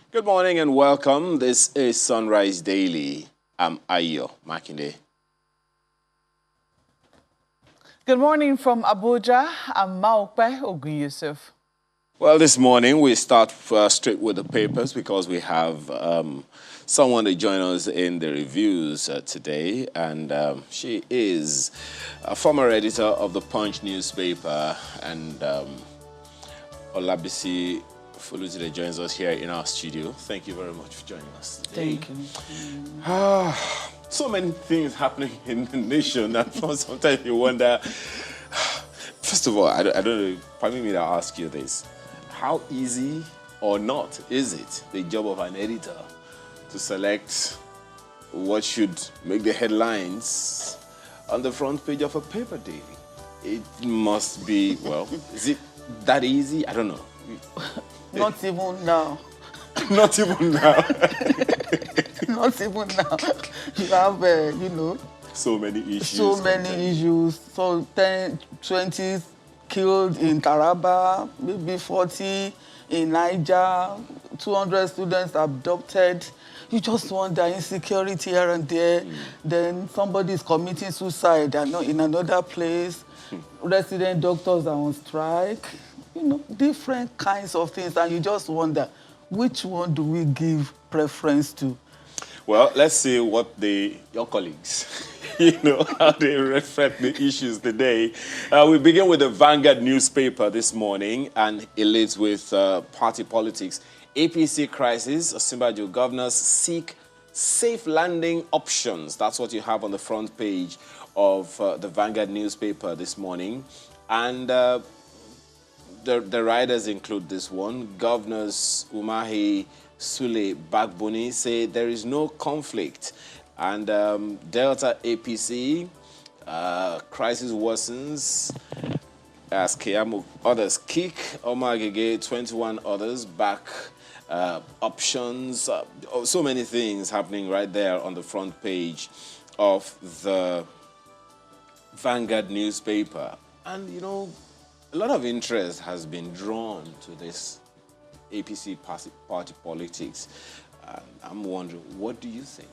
Good morning and welcome. This is Sunrise Daily. I'm Ayo Makinde. Good morning from Abuja. I'm Maokpe Ogun Yusuf. Well, this morning we start straight with the papers because we have someone to join us in the reviews today, and she is a former editor of the Punch newspaper, and Olabisi Fulutide joins us here in our studio. Thank you very much for joining us today. Thank you. So many things happening in the nation that sometimes you wonder. First of all, I don't know, permit me to ask you this. How easy or not is it the job of an editor to select what should make the headlines on the front page of a paper daily? It must be, well, is it that easy? I don't know. Not even now. Not even now. Not even now. You have, so many issues. So many issues. So 10, 20 killed in Taraba, maybe 40 in Niger, 200 students abducted. You just wonder, insecurity here and there. Then somebody is committing suicide in another place. Resident doctors are on strike. Different kinds of things. And you just wonder, which one do we give preference to? Well, let's see what your colleagues, how they reflect the issues today. We begin with the Vanguard newspaper this morning, and it leads with party politics. APC crisis, Osinbajo governors seek safe landing options. That's what you have on the front page of the Vanguard newspaper this morning. And the riders include this one. Governors Umahi, Sule, Bagboni say there is no conflict. And Delta APC, crisis worsens as Kiamu others kick. Omagege, 21 others back. Options, so many things happening right there on the front page of the Vanguard newspaper. And, a lot of interest has been drawn to this APC party politics. I'm wondering, what do you think?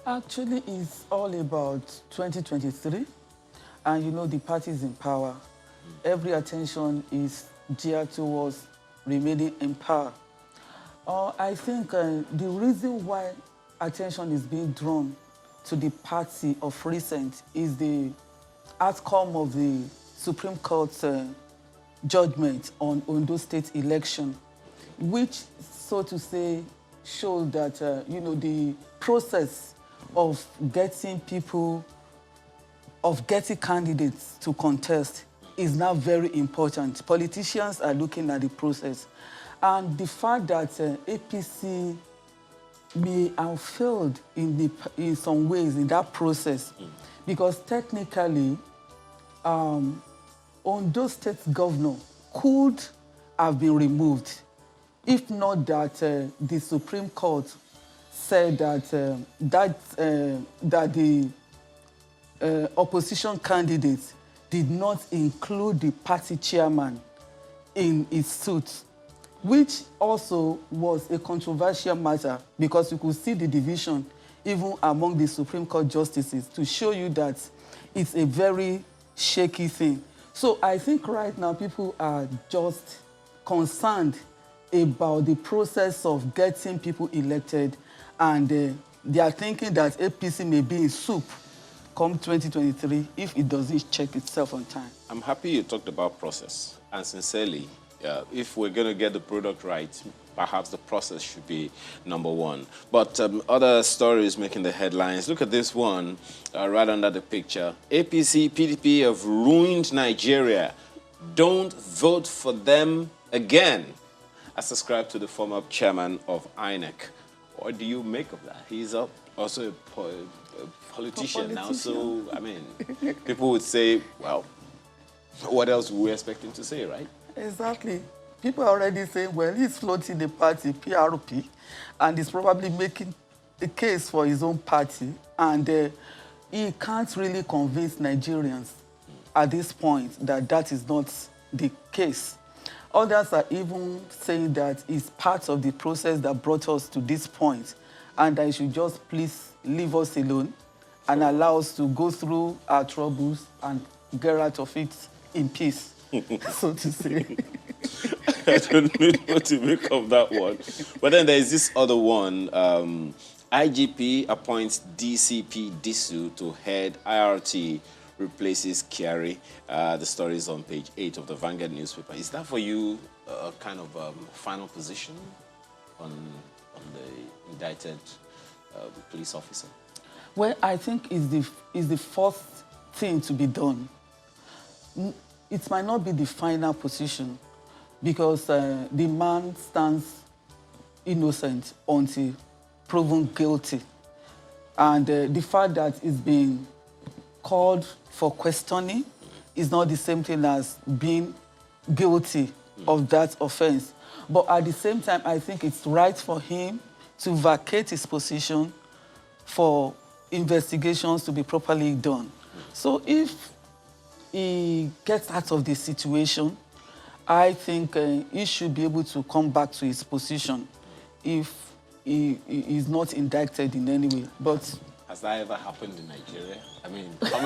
Actually, it's all about 2023. And, the parties in power. Every attention is geared towards remaining in power. I think the reason why attention is being drawn to the party of recent is the outcome of the Supreme Court's judgment on Ondo State election, which, so to say, shows that, the process of getting candidates to contest is now very important. Politicians are looking at the process. And the fact that APC may have failed in some ways in that process, because technically, Ondo State governor could have been removed, if not that the Supreme Court said that the opposition candidates did not include the party chairman in its suit, which also was a controversial matter because you could see the division even among the Supreme Court justices to show you that it's a very shaky thing. So I think right now people are just concerned about the process of getting people elected, and they are thinking that APC may be in soup come 2023 if it doesn't check itself on time. I'm happy you talked about process, and sincerely, if we're going to get the product right, perhaps the process should be number one. But other stories making the headlines. Look at this one right under the picture. APC, PDP have ruined Nigeria. Don't vote for them again. I subscribe to the former chairman of INEC. What do you make of that? He's also a politician now, so, people would say, well, what else would we expect him to say, right? Exactly. People are already saying, well, he's floating the party, PRP, and he's probably making a case for his own party, and he can't really convince Nigerians at this point that that is not the case. Others are even saying that it's part of the process that brought us to this point, and that you should just please leave us alone and allow us to go through our troubles and get out of it in peace, so to say. I don't know what to make of that one. But then there is this other one. IGP appoints DCP Disu to head IRT, replaces Kyari. The story is on page 8 of the Vanguard newspaper. Is that for you a kind of final position on the indicted police officer? Well, I think is the first thing to be done. It might not be the final position, because the man stands innocent until proven guilty. And the fact that it's being called for questioning is not the same thing as being guilty of that offense. But at the same time, I think it's right for him to vacate his position for investigations to be properly done. So if he gets out of the situation, I think he should be able to come back to his position if he is not indicted in any way. But has that ever happened in Nigeria? I mean, how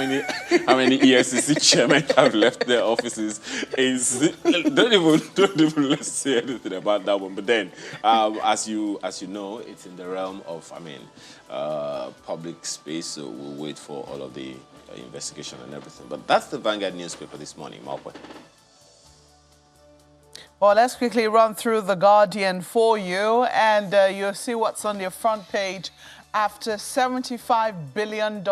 many EFCC chairmen have left their offices? Don't even let's say anything about that one. But then, as you know, it's in the realm of public space. So we'll wait for all of the investigation and everything. But that's the Vanguard newspaper this morning, Malcolm. Well, let's quickly run through The Guardian for you, and you'll see what's on your front page. After $75 billion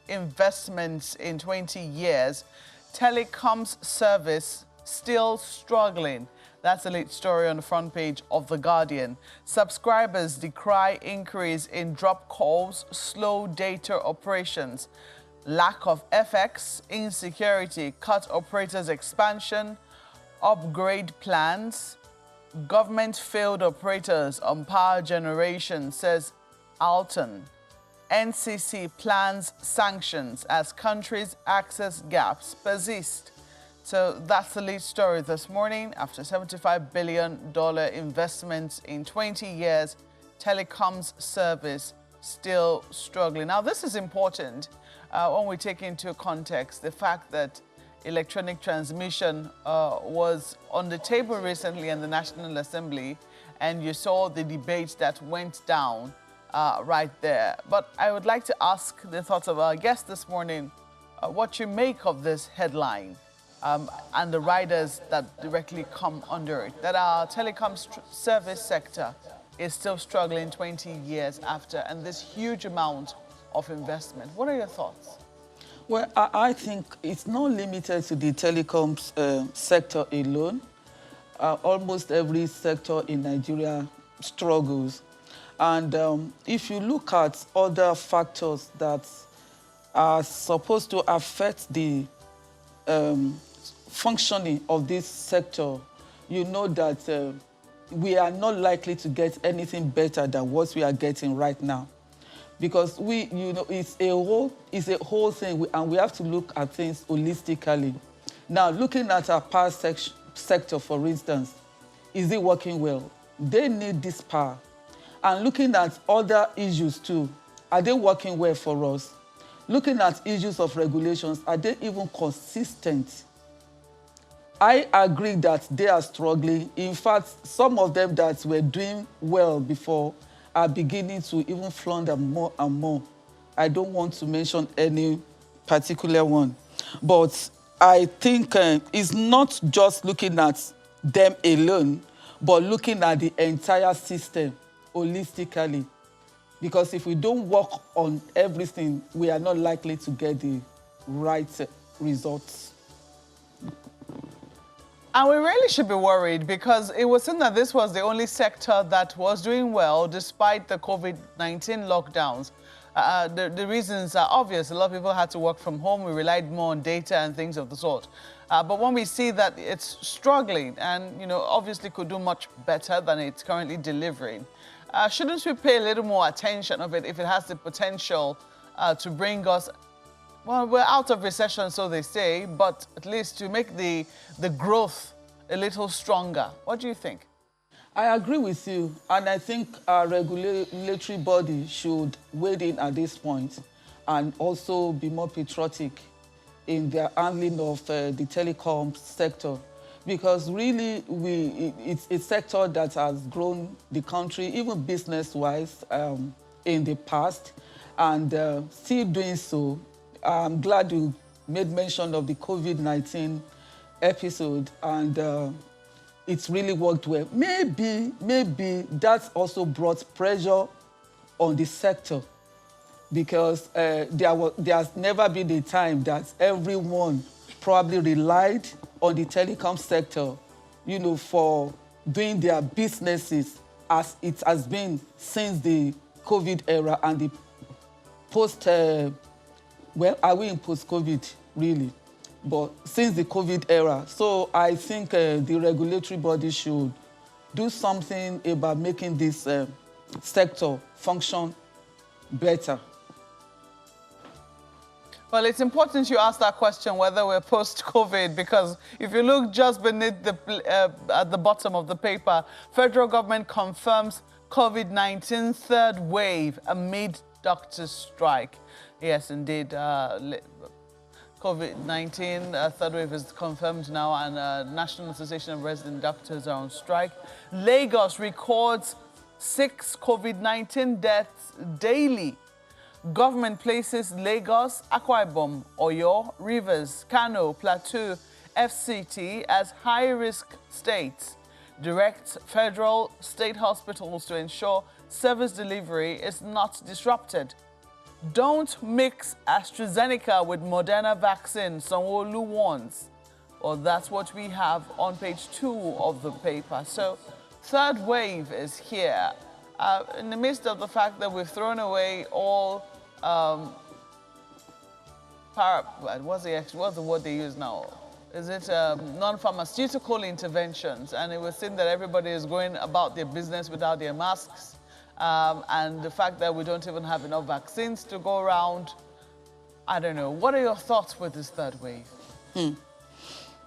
investments in 20 years, Telecom's service still struggling. That's the lead story on the front page of The Guardian. Subscribers decry increase in drop calls, slow data operations. Lack of FX, insecurity, cut operators' expansion, upgrade plans. Government failed operators on power generation, says Alton. NCC plans sanctions as countries' access gaps persist. So that's the lead story this morning. After $75 billion investments in 20 years, Telecom's service still struggling. Now, this is important when we take into context the fact that electronic transmission was on the table recently in the National Assembly, and you saw the debate that went down right there. But I would like to ask the thoughts of our guest this morning, what you make of this headline and the riders that directly come under it, that our telecom service sector is still struggling 20 years after, and this huge amount of investment. What are your thoughts? Well, I think it's not limited to the telecoms sector alone. Almost every sector in Nigeria struggles. And if you look at other factors that are supposed to affect the functioning of this sector, you know that we are not likely to get anything better than what we are getting right now. Because it's a whole thing, and we have to look at things holistically. Now, looking at our power sector, for instance, is it working well? They need this power. And looking at other issues too, are they working well for us? Looking at issues of regulations, are they even consistent? I agree that they are struggling. In fact, some of them that were doing well before are beginning to even flounder more and more. I don't want to mention any particular one. But I think it's not just looking at them alone, but looking at the entire system holistically. Because if we don't work on everything, we are not likely to get the right results. And we really should be worried, because it was seen that this was the only sector that was doing well despite the COVID-19 lockdowns. The reasons are obvious. A lot of people had to work from home. We relied more on data and things of the sort. But when we see that it's struggling and, obviously could do much better than it's currently delivering, shouldn't we pay a little more attention of it if it has the potential to bring us, well, we're out of recession, so they say, but at least to make the growth a little stronger. What do you think? I agree with you, and I think our regulatory body should wade in at this point and also be more patriotic in their handling of the telecom sector, because really it's a sector that has grown the country, even business-wise, in the past, and still doing so. I'm glad you made mention of the COVID-19 episode, and it's really worked well. Maybe that's also brought pressure on the sector, because there has never been a time that everyone probably relied on the telecom sector, you know, for doing their businesses as it has been since the COVID era and the post, well, are we in post-COVID, really? But since the COVID era. So I think the regulatory body should do something about making this sector function better. Well, it's important you ask that question, whether we're post-COVID, because if you look just beneath at the bottom of the paper, federal government confirms COVID-19 third wave amid doctors' strike. Yes, indeed. COVID-19 third wave is confirmed now, and National Association of Resident Doctors are on strike. Lagos records 6 COVID-19 deaths daily. Government places Lagos, Akwa Ibom, Oyo, Rivers, Kano, Plateau, FCT as high-risk states. Directs federal state hospitals to ensure service delivery is not disrupted. Don't mix AstraZeneca with Moderna vaccine, Sanwo-Olu warns. Well, that's what we have on page 2 of the paper. So, third wave is here. In the midst of the fact that we've thrown away all what's the word they use now? Is it non-pharmaceutical interventions? And it was seen that everybody is going about their business without their masks. And the fact that we don't even have enough vaccines to go around. I don't know. What are your thoughts with this third wave?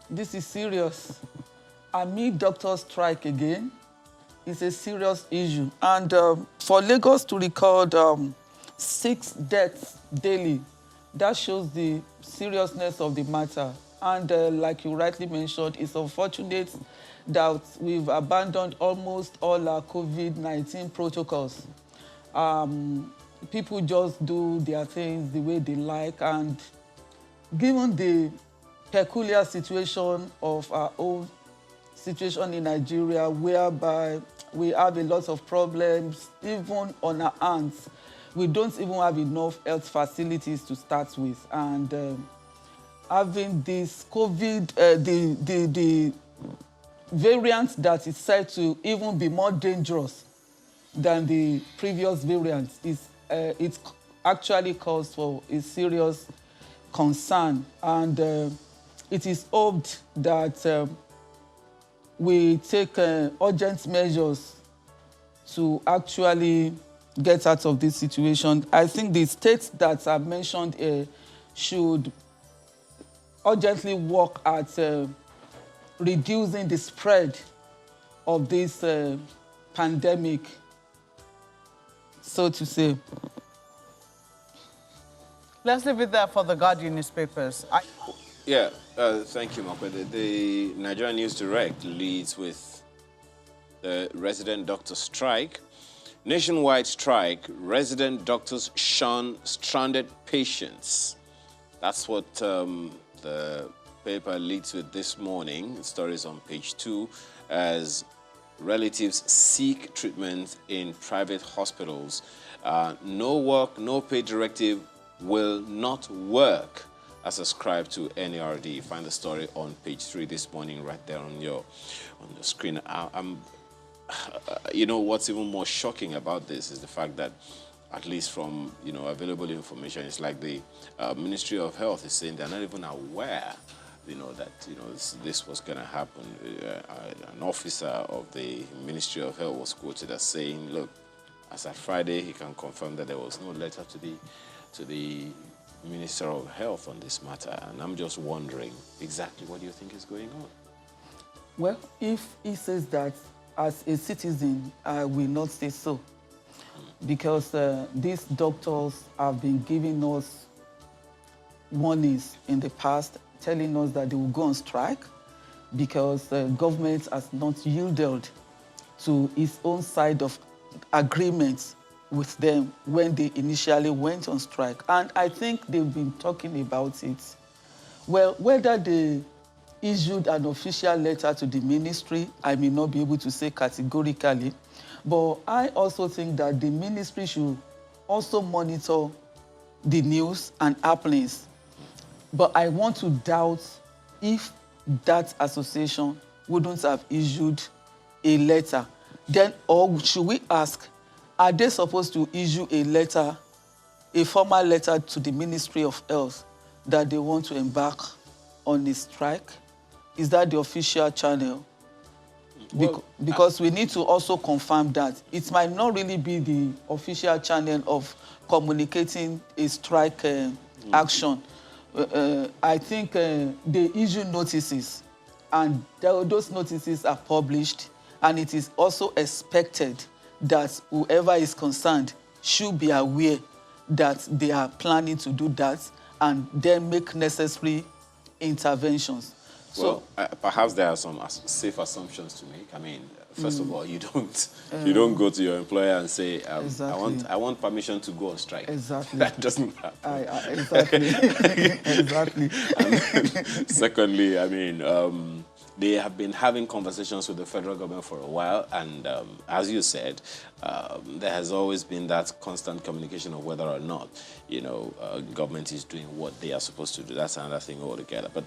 This is serious. Amid doctors' strike again, it's a serious issue. And for Lagos to record 6 deaths daily, that shows the seriousness of the matter. And like you rightly mentioned, it's unfortunate that we've abandoned almost all our COVID-19 protocols. People just do their things the way they like, and given the peculiar situation of our own situation in Nigeria, whereby we have a lot of problems, even on our hands, we don't even have enough health facilities to start with. And having this COVID, the variant that is said to even be more dangerous than the previous variants, it actually calls for a serious concern. And it is hoped that we take urgent measures to actually get out of this situation. I think the states that are mentioned should urgently work at reducing the spread of this pandemic, so to say. Let's leave it there for the Guardian newspapers. Yeah, thank you, Mokwe. The Nigerian News Direct leads with the resident doctor strike. Nationwide strike, resident doctors shun stranded patients. That's what the paper leads with this morning. The story is on page 2, as relatives seek treatment in private hospitals. No work, no pay directive will not work, as ascribed to NARD. Find the story on page 3 this morning, right there on the screen. You know, what's even more shocking about this is the fact that, at least from available information, it's like the Ministry of Health is saying they're not even aware, that this was going to happen. An officer of the Ministry of Health was quoted as saying, "Look, as at Friday, he can confirm that there was no letter to the Minister of Health on this matter." And I'm just wondering, exactly what do you think is going on? Well, if he says that as a citizen, I will not say so. Because these doctors have been giving us warnings in the past, telling us that they will go on strike because the government has not yielded to its own side of agreements with them when they initially went on strike. And I think they've been talking about it. Well, whether they issued an official letter to the ministry, I may not be able to say categorically, but I also think that the ministry should also monitor the news and happenings. But I want to doubt if that association wouldn't have issued a letter. Then, or should we ask, are they supposed to issue a letter, a formal letter to the Ministry of Health that they want to embark on a strike? Is that the official channel? Well, because we need to also confirm that. It might not really be the official channel of communicating a strike action. I think they issue notices, and those notices are published, and it is also expected that whoever is concerned should be aware that they are planning to do that and then make necessary interventions. Well, perhaps there are some safe assumptions to make. I mean, first of all, you don't go to your employer and say, exactly. I want permission to go on strike. Exactly. That doesn't happen. Exactly. Exactly. And secondly, I mean, they have been having conversations with the federal government for a while, and as you said, there has always been that constant communication of whether or not, government is doing what they are supposed to do. That's another thing altogether. But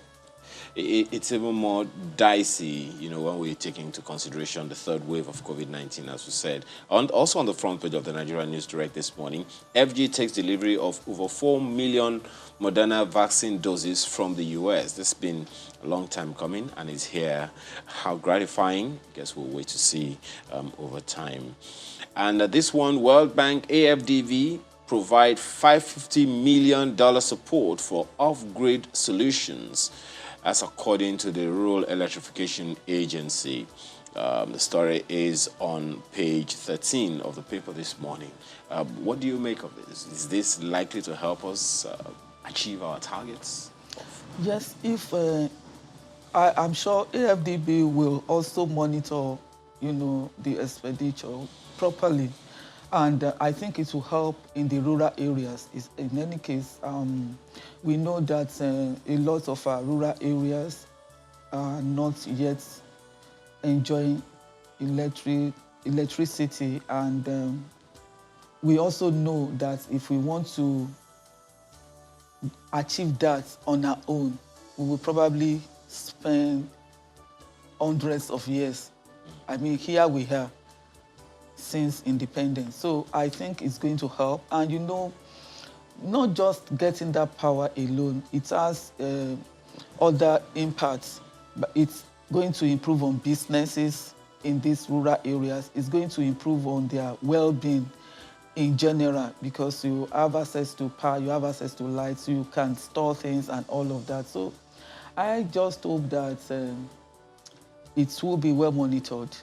it's even more dicey, when we take into consideration the third wave of COVID-19, as we said. And also on the front page of the Nigerian News Direct this morning, FG takes delivery of over 4 million Moderna vaccine doses from the U.S. This has been a long time coming, and it's here. How gratifying? I guess we'll wait to see over time. And this one, World Bank AFDV provide $550 million support for off-grid solutions. As according to the Rural Electrification Agency. The story is on page 13 of the paper this morning. What do you make of this? Is this likely to help us achieve our targets? Yes, if I'm sure AFDB will also monitor, the expenditure properly. And I think it will help in the rural areas. In any case, we know that a lot of our rural areas are not yet enjoying electricity. And we also know that if we want to achieve that on our own, we will probably spend hundreds of years. I mean, here we are since independence. So I think it's going to help. And not just getting that power alone, it has other impacts. But it's going to improve on businesses in these rural areas. It's going to improve on their well-being in general, because you have access to power, you have access to lights, you can store things and all of that. So I just hope that it will be well monitored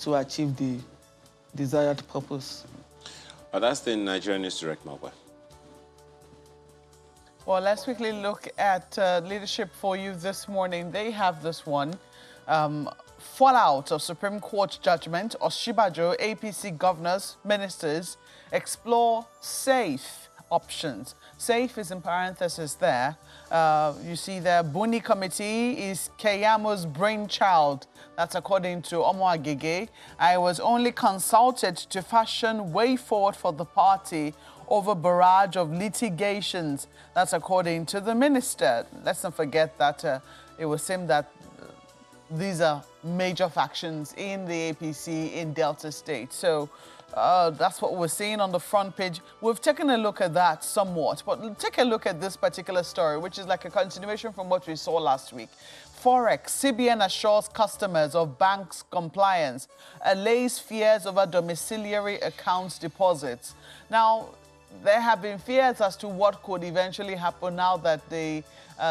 to achieve the desired purpose. That's the Nigerian News Direct, Mawba. Well, let's quickly look at leadership for you this morning. They have this one. Fallout of Supreme Court judgment. Oshibajo, APC governors, ministers explore safe options. Safe is in parentheses there. You see the Buni Committee is Keyamo's brainchild. That's according to Omo Agege. I was only consulted to fashion way forward for the party over barrage of litigations. That's according to the minister. Let's not forget that it would seem that these are major factions in the APC in Delta State. So that's what we're seeing on the front page. We've taken a look at that somewhat, but take a look at this particular story, which is like a continuation from what we saw last week. Forex, CBN assures customers of bank's compliance, allays fears over domiciliary accounts deposits. Now, there have been fears as to what could eventually happen now that the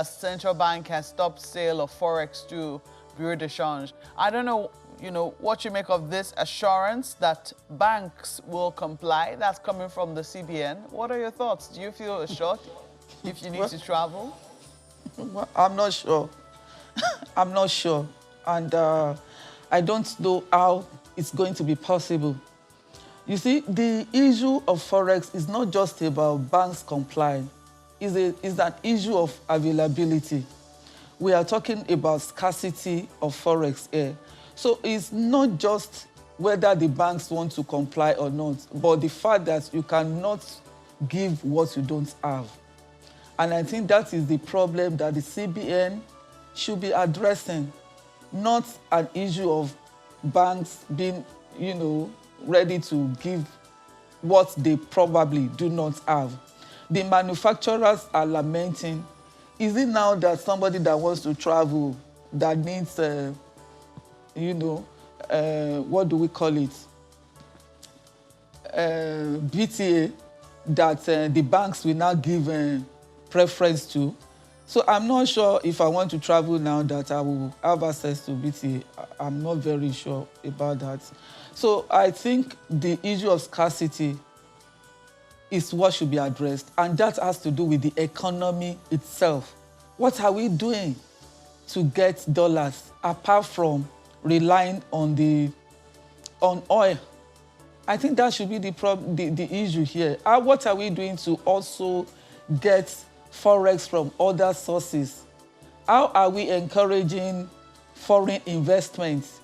central bank has stopped sale of Forex to bureau de change. I don't know, what you make of this assurance that banks will comply. That's coming from the CBN. What are your thoughts? Do you feel assured if you need to travel? Well, I'm not sure. I'm not sure. And I don't know how it's going to be possible. You see, the issue of Forex is not just about banks complying. It's an issue of availability. We are talking about scarcity of Forex here. So it's not just whether the banks want to comply or not, but the fact that you cannot give what you don't have. And I think that is the problem that the CBN should be addressing, not an issue of banks being, ready to give what they probably do not have. The manufacturers are lamenting. Is it now that somebody that wants to travel, that needs, what do we call it? BTA, that the banks will now give preference to? So I'm not sure if I want to travel now that I will have access to BTA. I'm not very sure about that. So I think the issue of scarcity is what should be addressed. And that has to do with the economy itself. What are we doing to get dollars apart from relying on oil? I think that should be the issue here. What are we doing to also get Forex from other sources? How are we encouraging foreign investments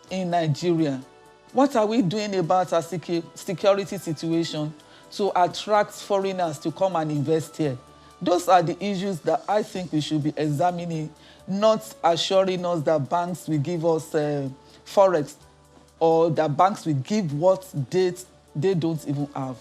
in Nigeria? What are we doing about our security situation to attract foreigners to come and invest here? Those are the issues that I think we should be examining, not assuring us that banks will give us Forex or that banks will give what they don't even have.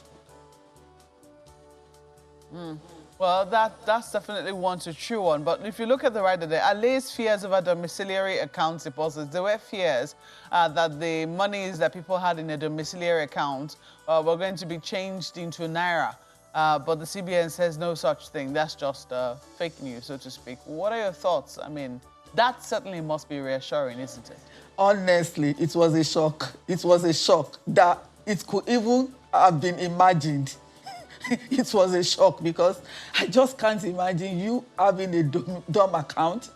Well, that's definitely one to chew on. But if you look at the right of the alleged fears over domiciliary account deposits, there were fears that the monies that people had in a domiciliary account were going to be changed into Naira. But the CBN says no such thing. That's just fake news, so to speak. What are your thoughts? I mean, that certainly must be reassuring, isn't it? Honestly, it was a shock. It was a shock that it could even have been imagined. It was a shock because I just can't imagine you having a dumb account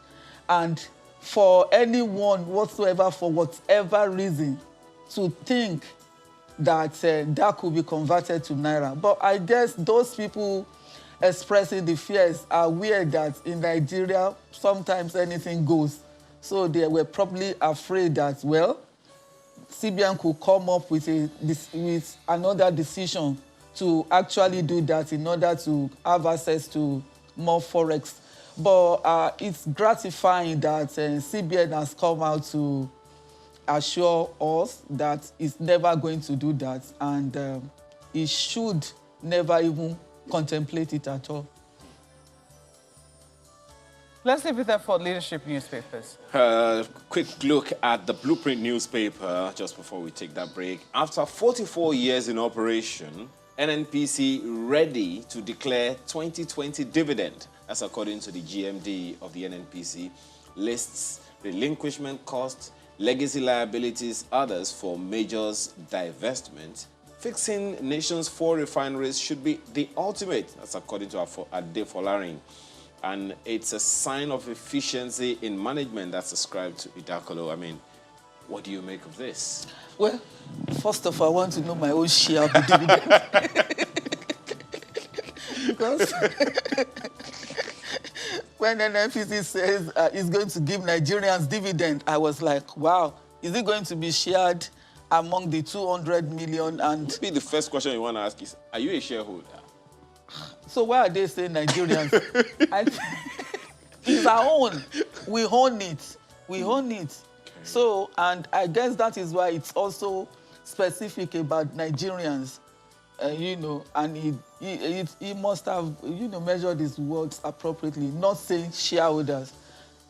and for anyone whatsoever, for whatever reason, to think that that could be converted to Naira. But I guess those people expressing the fears are aware that in Nigeria, sometimes anything goes. So they were probably afraid that, well, CBN could come up with another decision to actually do that in order to have access to more Forex. But it's gratifying that CBN has come out to assure us that it's never going to do that, and it should never even contemplate it at all. Let's leave it there for leadership newspapers. Quick look at the Blueprint newspaper just before we take that break. After 44 years in operation, NNPC ready to declare 2020 dividend. That's according to the GMD of the NNPC. Lists relinquishment costs, legacy liabilities, others for majors divestment. Fixing nation's 4 refineries should be the ultimate. That's according to Ade Folarin. And it's a sign of efficiency in management that's ascribed to Idakolo. I mean, what do you make of this? Well, first of all, I want to know my own share of the dividend. Because when NNPC says it's going to give Nigerians dividend, I was like, wow, is it going to be shared among the 200 million? And maybe the first question you want to ask is, are you a shareholder? So why are they saying Nigerians? It's our own. We own it. We own it. Okay. So, and I guess that is why it's also specific about Nigerians, and he must have, measured his words appropriately, not saying shareholders.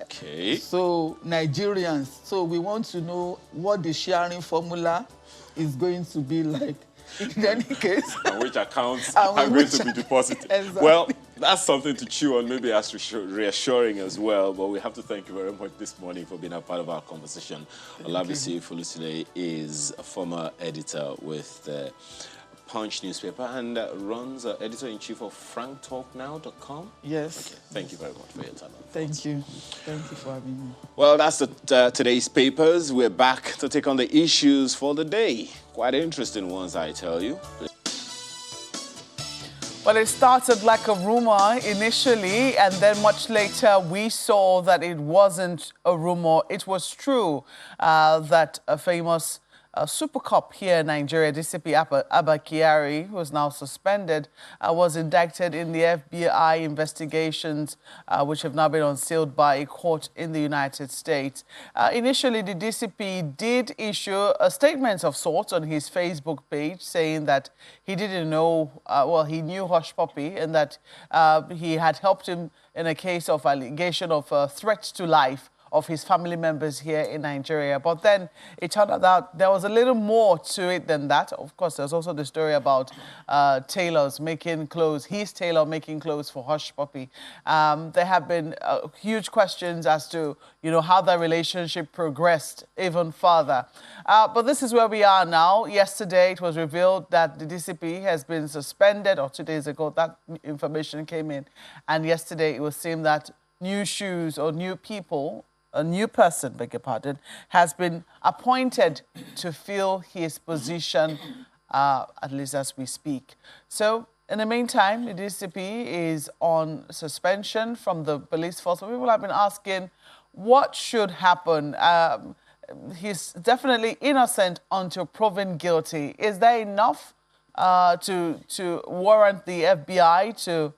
Okay. So, Nigerians. So, we want to know what the sharing formula is going to be like. In any case. And which accounts are going to be deposited. Exactly. Well, That's something to chew on, maybe as reassuring as well. But we have to thank you very much this morning for being a part of our conversation. Olabisi Fulusile is a former editor with the Punch newspaper and runs editor-in-chief of franktalknow.com. Yes. Okay. Thank you very much for your time. Thank you. Thank you for having me. Well, that's today's papers. We're back to take on the issues for the day. Quite interesting ones, I tell you. Well, it started like a rumor initially, and then much later we saw that it wasn't a rumor. It was true that a famous Super Cop here in Nigeria, DCP Abba Kyari, who is now suspended, was indicted in the FBI investigations, which have now been unsealed by a court in the United States. Initially, the DCP did issue a statement of sorts on his Facebook page saying that he didn't know, he knew Hush Puppy and that he had helped him in a case of allegation of threat to life of his family members here in Nigeria. But then it turned out that there was a little more to it than that. Of course, there's also the story about tailors making clothes, his tailor making clothes for Hush Puppy. There have been huge questions as to, how that relationship progressed even further. But this is where we are now. Yesterday, it was revealed that the DCP has been suspended, or 2 days ago, that information came in. And yesterday, it was seen that new shoes or new people, a new person, beg your pardon, has been appointed to fill his position, at least as we speak. So, in the meantime, the DCP is on suspension from the police force. People have been asking, what should happen? He's definitely innocent until proven guilty. Is there enough to warrant the FBI to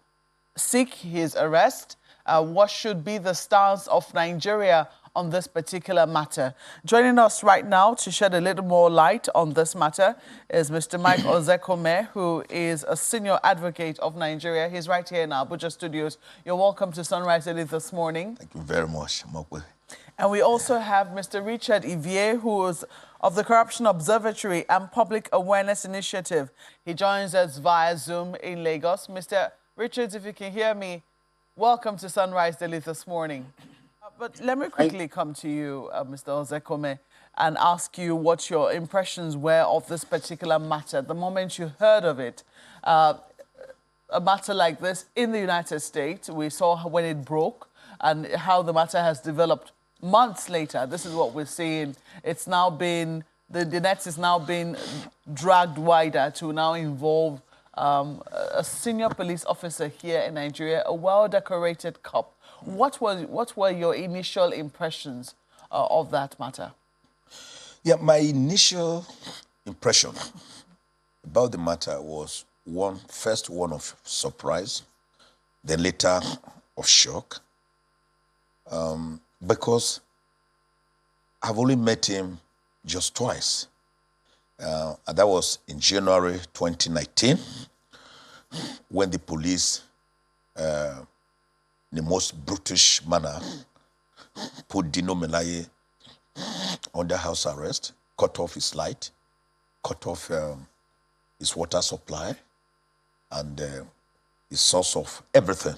seek his arrest? What should be the stance of Nigeria on this particular matter? Joining us right now to shed a little more light on this matter is Mr. Mike Ozekome, who is a senior advocate of Nigeria. He's right here in our Abuja studios. You're welcome to Sunrise Daily this morning. Thank you very much, Mokwe. And we also have Mr. Richard Ivier, who is of the Corruption Observatory and Public Awareness Initiative. He joins us via Zoom in Lagos. Mr. Richards, if you can hear me, welcome to Sunrise Daily this morning. But let me quickly come to you, Mr. Ozekome, and ask you what your impressions were of this particular matter, the moment you heard of it. A matter like this in the United States, we saw when it broke and how the matter has developed months later. This is what we're seeing. It's now been, the net is now being dragged wider to now involve a senior police officer here in Nigeria, a well-decorated cop. What were your initial impressions of that matter? Yeah, my initial impression about the matter was first one of surprise, then later of shock, because I've only met him just twice. And that was in January 2019, when the police, in the most brutish manner, put Dino Melaye under house arrest, cut off his light, cut off his water supply, and his source of everything,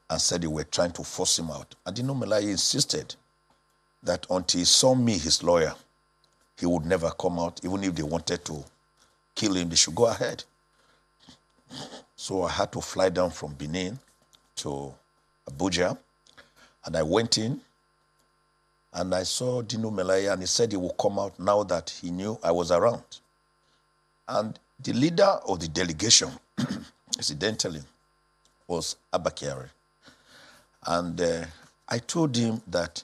and said they were trying to force him out. And Dino Melaye insisted that until he saw me, his lawyer, he would never come out. Even if they wanted to kill him, they should go ahead. So I had to fly down from Benin to Abuja, and I went in, and I saw Dino Melaye, and he said he would come out now that he knew I was around. And the leader of the delegation, incidentally, was Abba Kyari. And I told him that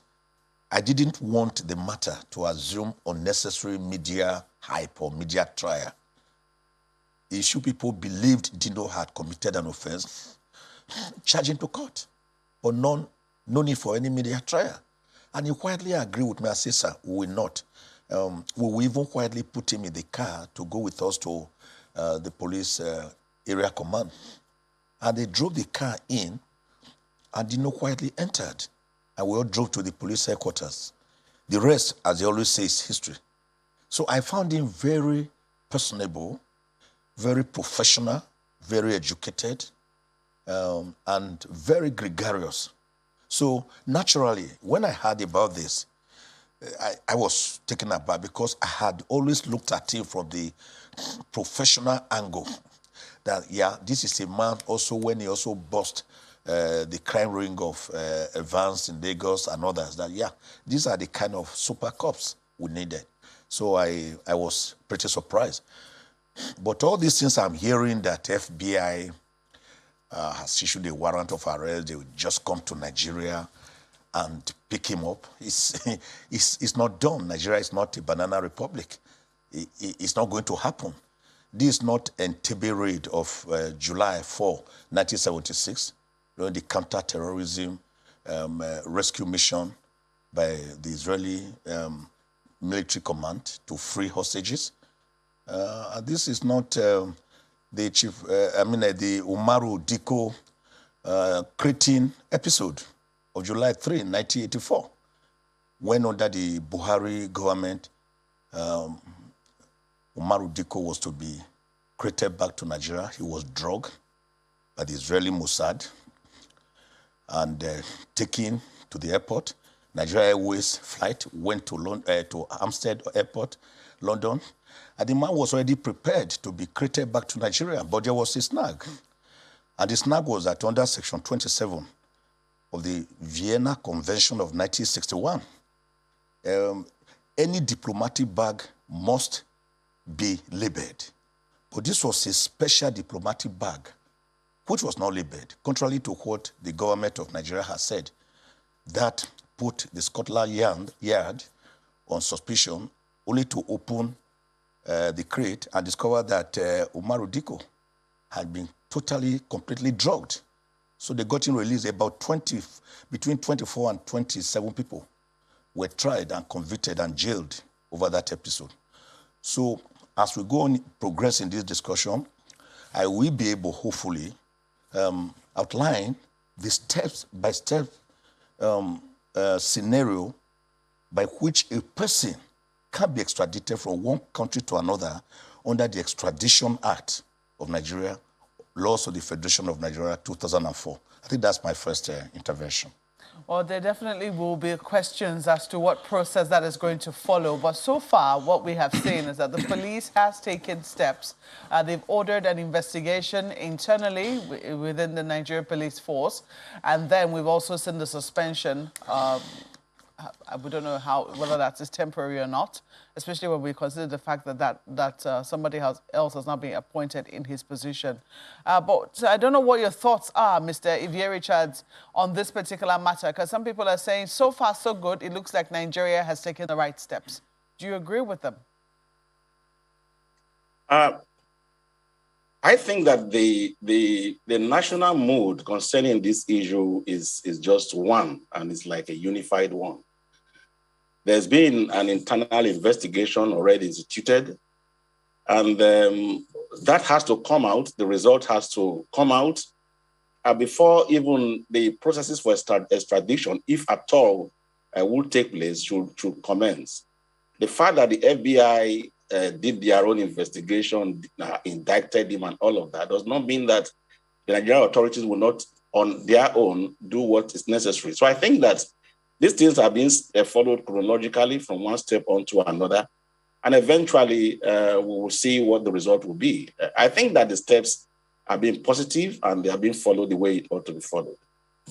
I didn't want the matter to assume unnecessary media hype or media trial. The issue people believed Dino had committed an offense, charge him to court, but no need for any media trial. And he quietly agreed with me. I said, sir, we will not. We will even quietly put him in the car to go with us to the police area command. And they drove the car in, and Dino quietly entered. And we all drove to the police headquarters. The rest, as they always say, is history. So I found him very personable, very professional, very educated, and very gregarious. So naturally, when I heard about this, I was taken aback because I had always looked at him from the professional angle. That, yeah, this is a man also when he also bust the crime ring of Evans in Lagos and others, that, yeah, these are the kind of super cops we needed. So I was pretty surprised. But all these things I'm hearing that FBI has issued a warrant of arrest, they will just come to Nigeria and pick him up. It's not done. Nigeria is not a banana republic. It's not going to happen. This is not Entebbe raid of July 4, 1976, during the counter-terrorism rescue mission by the Israeli military command to free hostages. This is not the Umaru Diko Cretin episode of July 3, 1984, when under the Buhari government, Umaru Diko was to be created back to Nigeria. He was drugged by the Israeli Mossad and taken to the airport. Nigeria Airways flight went to Hampstead Airport, London, and the man was already prepared to be created back to Nigeria, but there was a snag. And the snag was that under Section 27 of the Vienna Convention of 1961, any diplomatic bag must be labeled. But this was a special diplomatic bag, which was not labeled, contrary to what the government of Nigeria has said. That put the Scotland Yard on suspicion, only to open the crate and discover that Umaru Diko had been totally, completely drugged. So they got him released. About between 24 and 27 people were tried and convicted and jailed over that episode. So as we go on progress in this discussion, I will be able, hopefully, outline the step-by-step scenario by which a person can be extradited from one country to another under the Extradition Act of Nigeria, laws of the Federation of Nigeria, 2004. I think that's my first intervention. Well, there definitely will be questions as to what process that is going to follow. But so far, what we have seen is that the police has taken steps. They've ordered an investigation internally within the Nigerian police force. And then we've also seen the suspension. We don't know whether that is temporary or not, especially when we consider the fact that somebody else has not been appointed in his position. But I don't know what your thoughts are, Mr. Ivie Richards, on this particular matter, because some people are saying, so far, so good, it looks like Nigeria has taken the right steps. Do you agree with them? I think that the national mood concerning this issue is just one, and it's like a unified one. There's been an internal investigation already instituted, and that has to come out. The result has to come out before even the processes for extradition, if at all, will take place, should commence. The fact that the FBI did their own investigation, indicted him and all of that, does not mean that the Nigerian authorities will not, on their own, do what is necessary. So I think that these things are being followed chronologically from one step on to another, and eventually we will see what the result will be. I think that the steps are being positive and they are being followed the way it ought to be followed.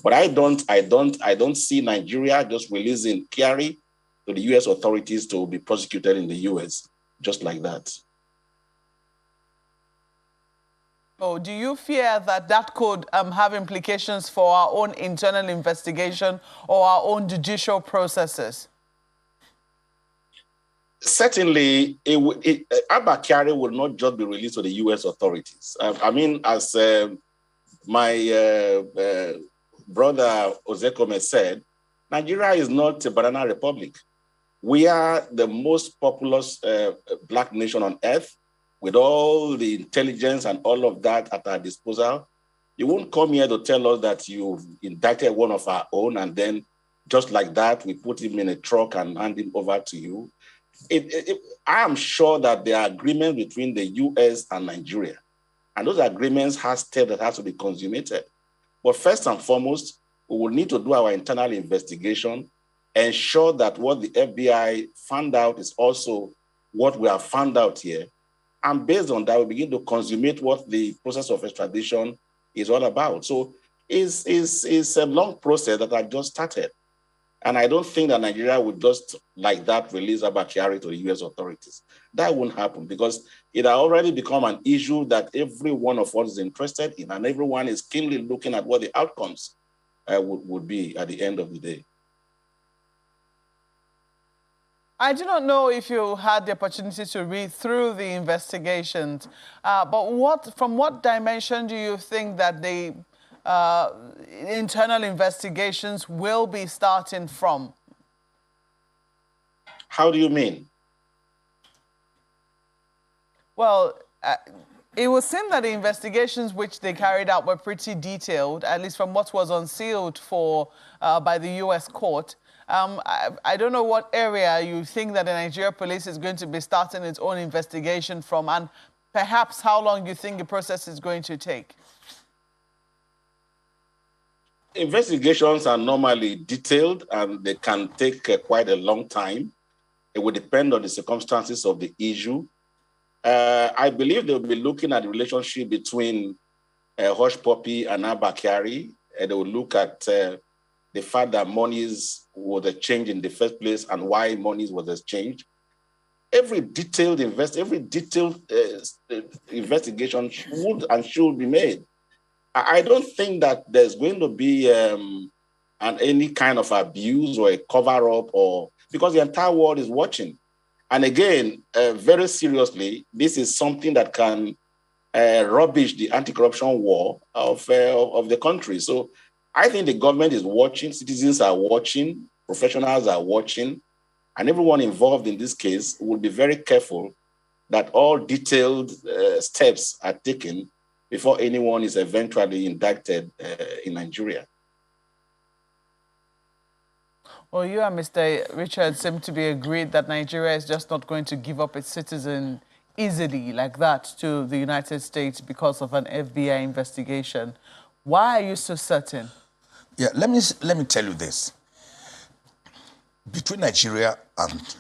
But I don't see Nigeria just releasing Kyari to the U.S. authorities to be prosecuted in the U.S. just like that. Oh, do you fear that could have implications for our own internal investigation or our own judicial processes? Certainly, Abba Kyari will not just be released to the U.S. authorities. I mean, as my brother Ozekome said, Nigeria is not a banana republic. We are the most populous black nation on earth, with all the intelligence and all of that at our disposal. You won't come here to tell us that you've indicted one of our own and then just like that, we put him in a truck and hand him over to you. I am sure that there are agreements between the U.S. and Nigeria, and those agreements have steps that have to be consummated. But first and foremost, we will need to do our internal investigation, ensure that what the FBI found out is also what we have found out here. And based on that, we begin to consummate what the process of extradition is all about. So it's a long process that I just started. And I don't think that Nigeria would just like that release Abba Kyari to the US authorities. That won't happen because it has already become an issue that every one of us is interested in, and everyone is keenly looking at what the outcomes would be at the end of the day. I do not know if you had the opportunity to read through the investigations, but from what dimension do you think that the internal investigations will be starting from? How do you mean? Well, it would seem that the investigations which they carried out were pretty detailed, at least from what was unsealed by the U.S. court. I don't know what area you think that the Nigeria police is going to be starting its own investigation from, and perhaps how long you think the process is going to take. Investigations are normally detailed and they can take quite a long time. It will depend on the circumstances of the issue. I believe they'll be looking at the relationship between Hush Puppy and Abba Kyari. They will look at the fact that monies was exchanged in the first place and why monies was exchanged. Every detailed investigation should be made. I don't think that there's going to be any kind of abuse or a cover-up, because the entire world is watching. And again, very seriously, this is something that can rubbish the anti-corruption war of the country. So I think the government is watching, citizens are watching, professionals are watching, and everyone involved in this case will be very careful that all detailed steps are taken before anyone is eventually indicted in Nigeria. Well, you and Mr. Richard seem to be agreed that Nigeria is just not going to give up its citizen easily like that to the United States because of an FBI investigation. Why are you so certain? Yeah, let me tell you this. Between Nigeria and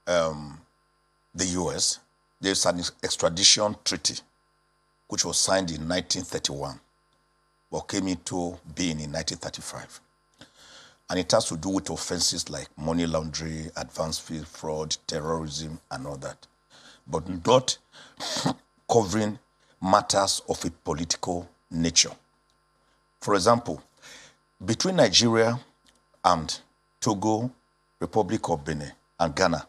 the US, there's an extradition treaty which was signed in 1931, but came into being in 1935. And it has to do with offenses like money laundering, advanced fee fraud, terrorism, and all that, but not covering matters of a political nature. For example, between Nigeria and Togo, Republic of Benin, and Ghana,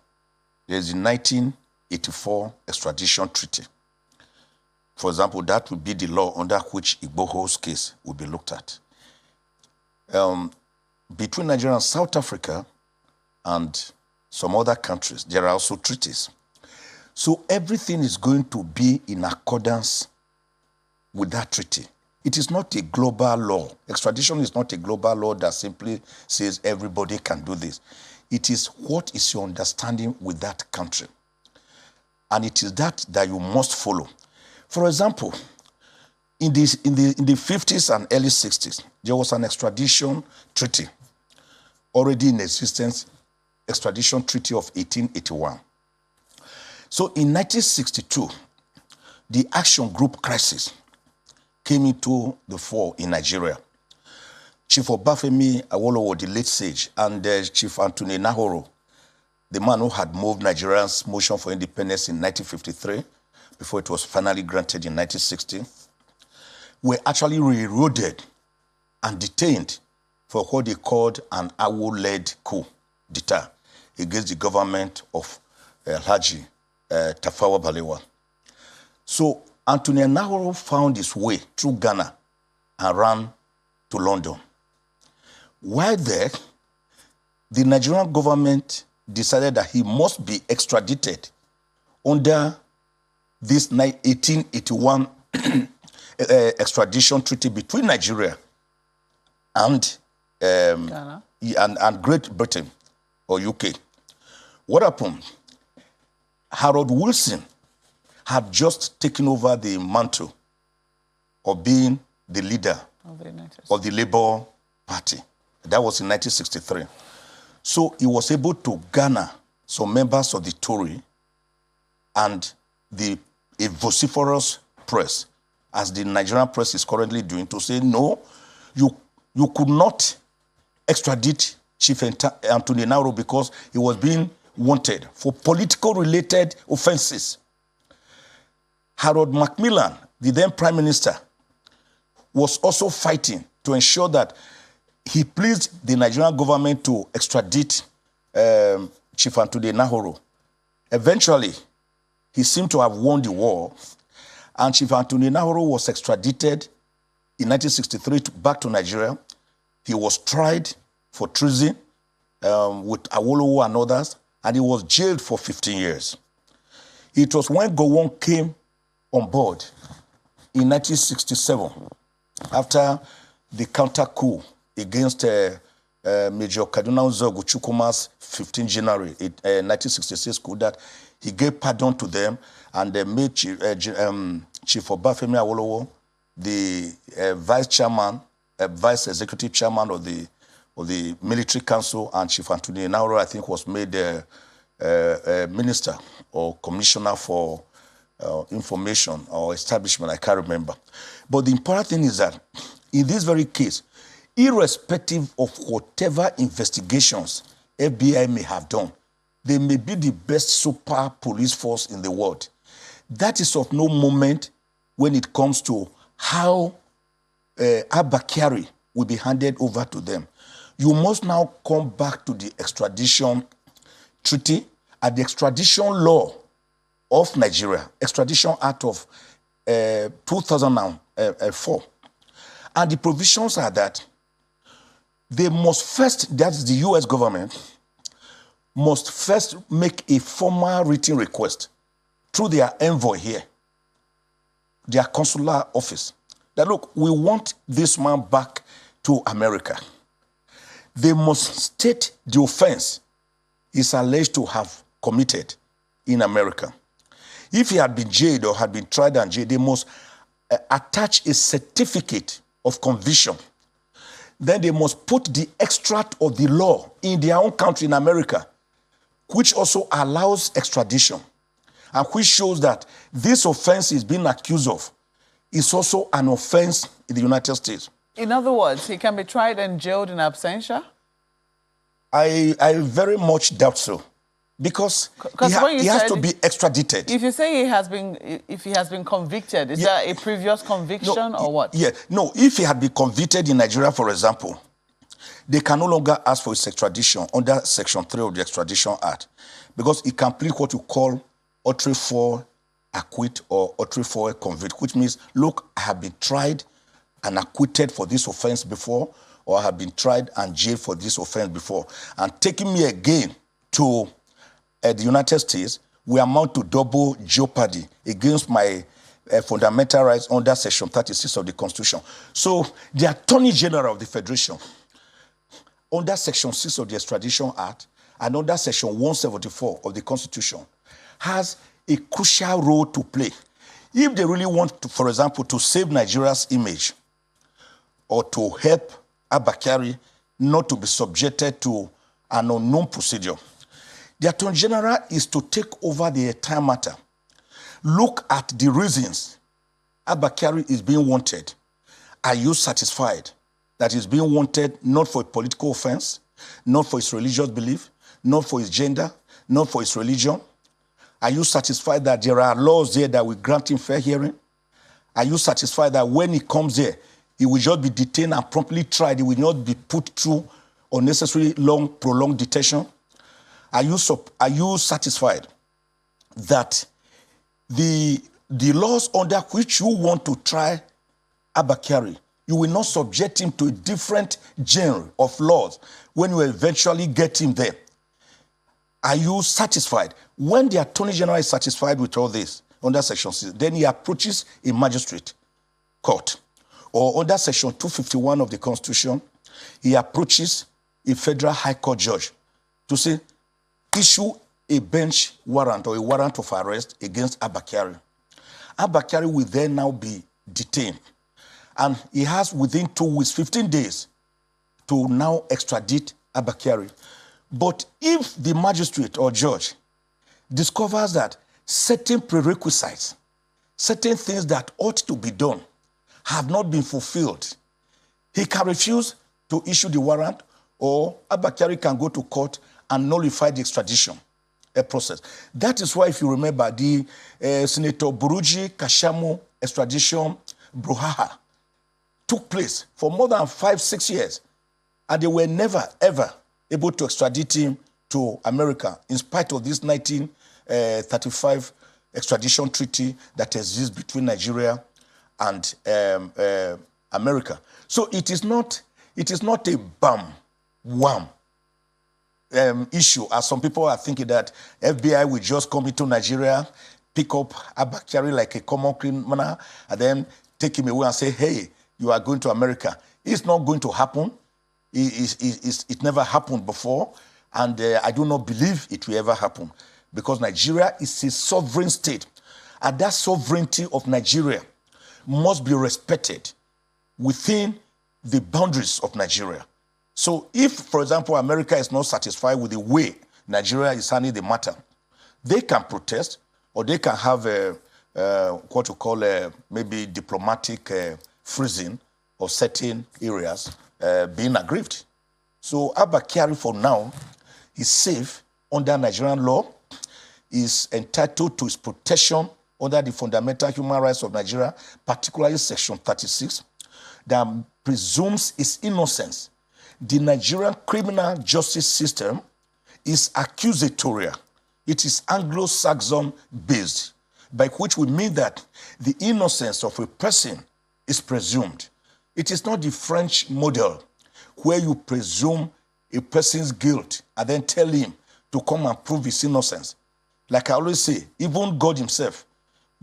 there is a 1984 extradition treaty. For example, that would be the law under which Igboho's case would be looked at. Between Nigeria and South Africa and some other countries, there are also treaties. So everything is going to be in accordance with that treaty. It is not a global law. Extradition is not a global law that simply says everybody can do this. It is what is your understanding with that country. And it is that you must follow. For example, in the 50s and early 60s, there was an extradition treaty already in existence, Extradition Treaty of 1881. So in 1962, the Action Group crisis came into the fore in Nigeria. Chief Obafemi Awolowo, the late sage, and Chief Anthony Nahoro, the man who had moved Nigeria's motion for independence in 1953, before it was finally granted in 1960, were actually railroaded and detained for what they called an Awo-led coup d'etat against the government of Alhaji Tafawa Balewa. So Anthony Nahoro found his way through Ghana and ran to London. While there, the Nigerian government decided that he must be extradited under this 1881 extradition treaty between Nigeria and Great Britain or UK. What happened? Harold Wilson had just taken over the mantle of being the leader of the Labour Party. That was in 1963. So he was able to garner some members of the Tory and a vociferous press, as the Nigerian press is currently doing, to say, no, you could not extradite Chief Anthony Nauro because he was being wanted for political-related offenses. Harold Macmillan, the then Prime Minister, was also fighting to ensure that he pleased the Nigerian government to extradite Chief Anthony Nauro. Eventually, he seemed to have won the war, and Chief Anthony Nauro was extradited in 1963 back to Nigeria. He was tried for treason with Awolowo and others, and he was jailed for 15 years. It was when Gowon came on board in 1967, after the counter-coup against Major Kaduna Nzogu Chukwuma's 15 January 1966 coup, that he gave pardon to them and made Chief Obafemi Awolowo the vice executive chairman of the military council, and Chief Anthony Nauro, I think, was made minister or commissioner for information or establishment, I can't remember. But the important thing is that in this very case, irrespective of whatever investigations FBI may have done, they may be the best super police force in the world. That is of no moment when it comes to how Abba Kyari will be handed over to them. You must now come back to the extradition treaty and the extradition law of Nigeria, Extradition Act of 2004. And the provisions are that they must first, that's the US government, must first make a formal written request through their envoy here, their consular office, that, look, we want this man back to America. They must state the offense he's alleged to have committed in America. If he had been jailed or had been tried and jailed, they must attach a certificate of conviction. Then they must put the extract of the law in their own country in America, which also allows extradition, and which shows that this offense is being accused of is also an offense in the United States. In other words, he can be tried and jailed in absentia? I very much doubt so, because he has to be extradited. If you say if he has been convicted, is that a previous conviction or what? Yeah, no, if he had been convicted in Nigeria, for example, they can no longer ask for his extradition under Section 3 of the Extradition Act, because he can plead what you call outre for acquit or outre for convict, which means, look, I have been tried and acquitted for this offense before, or I have been tried and jailed for this offense before. And taking me again to the United States will amount to double jeopardy against my fundamental rights under Section 36 of the Constitution. So the Attorney General of the Federation, under Section 6 of the Extradition Act and under Section 174 of the Constitution, has a crucial role to play. If they really want to, for example, to save Nigeria's image or to help Abba Kyari not to be subjected to an unknown procedure, the Attorney General is to take over the entire matter. Look at the reasons Abba Kyari is being wanted. Are you satisfied that he's being wanted not for a political offense, not for his religious belief, not for his gender, not for his religion? Are you satisfied that there are laws there that will grant him fair hearing? Are you satisfied that when he comes there, he will just be detained and promptly tried? He will not be put through unnecessary long, prolonged detention? Are you satisfied that the laws under which you want to try Abba Kyari, you will not subject him to a different genre of laws when you eventually get him there? Are you satisfied? When the Attorney General is satisfied with all this, under Section 6, then he approaches a magistrate court. Or under Section 251 of the Constitution, he approaches a federal high court judge to say, issue a bench warrant or a warrant of arrest against Abba Kyari. Abba Kyari will then now be detained. And he has within 2 weeks, 15 days, to now extradite Abba Kyari. But if the magistrate or judge discovers that certain prerequisites, certain things that ought to be done have not been fulfilled, he can refuse to issue the warrant, or Abba Kyari can go to court and nullify the extradition process. That is why, if you remember, the Senator Buruji Kashamu extradition brouhaha took place for more than 5-6 years, and they were never, ever able to extradite him to America, in spite of this 1935 extradition treaty that exists between Nigeria and America. So it is not a wham issue, as some people are thinking that FBI will just come into Nigeria, pick up Abba Kyari like a common criminal, and then take him away and say, hey, you are going to America. It's not going to happen. It never happened before, and I do not believe it will ever happen, because Nigeria is a sovereign state, and that sovereignty of Nigeria must be respected within the boundaries of Nigeria. So if, for example, America is not satisfied with the way Nigeria is handling the matter, they can protest, or they can have what you call maybe diplomatic freezing of certain areas being aggrieved. So Abba Kyari, for now, is safe under Nigerian law, is entitled to his protection under the fundamental human rights of Nigeria, particularly Section 36, that presumes his innocence. The Nigerian criminal justice system is accusatorial. It is Anglo-Saxon based, by which we mean that the innocence of a person is presumed. It is not the French model, where you presume a person's guilt and then tell him to come and prove his innocence. Like I always say, even God himself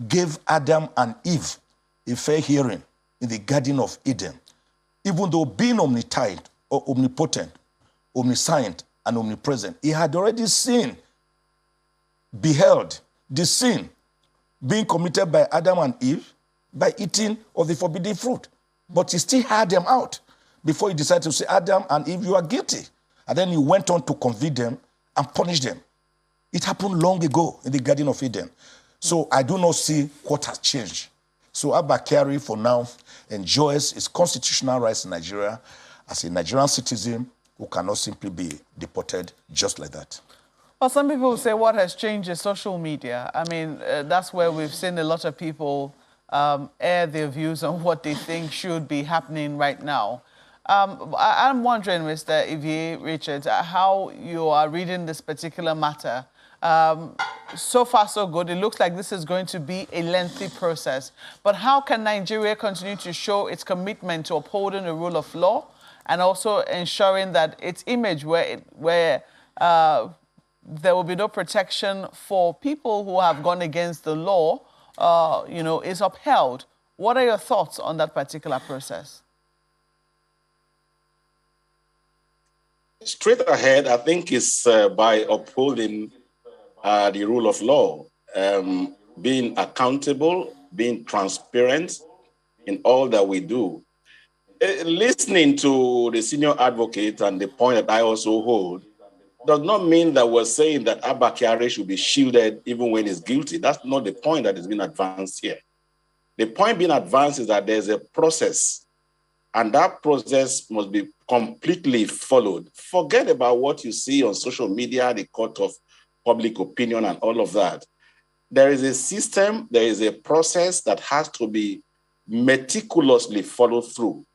gave Adam and Eve a fair hearing in the Garden of Eden. Even though being omnipotent, omniscient, and omnipresent, he had already seen, beheld the sin being committed by Adam and Eve by eating of the forbidden fruit. But he still had them out before he decided to say, Adam and Eve, you are guilty. And then he went on to convict them and punish them. It happened long ago in the Garden of Eden. So I do not see what has changed. So Abba Kyari, for now, enjoys his constitutional rights in Nigeria as a Nigerian citizen who cannot simply be deported just like that. Well, some people say what has changed is social media. I mean, that's where we've seen a lot of people air their views on what they think should be happening right now. I'm wondering, Mr. Evie Richards, how you are reading this particular matter. So far, so good. It looks like this is going to be a lengthy process. But how can Nigeria continue to show its commitment to upholding the rule of law and also ensuring that its image where there will be no protection for people who have gone against the law, is upheld? What are your thoughts on that particular process? Straight ahead, I think it's by upholding the rule of law, being accountable, being transparent in all that we do. Listening to the senior advocate and the point that I also hold does not mean that we're saying that Abba Kyari should be shielded even when he's guilty. That's not the point that is being advanced here. The point being advanced is that there's a process, and that process must be completely followed. Forget about what you see on social media, the court of public opinion and all of that. There is a system, there is a process that has to be meticulously followed through.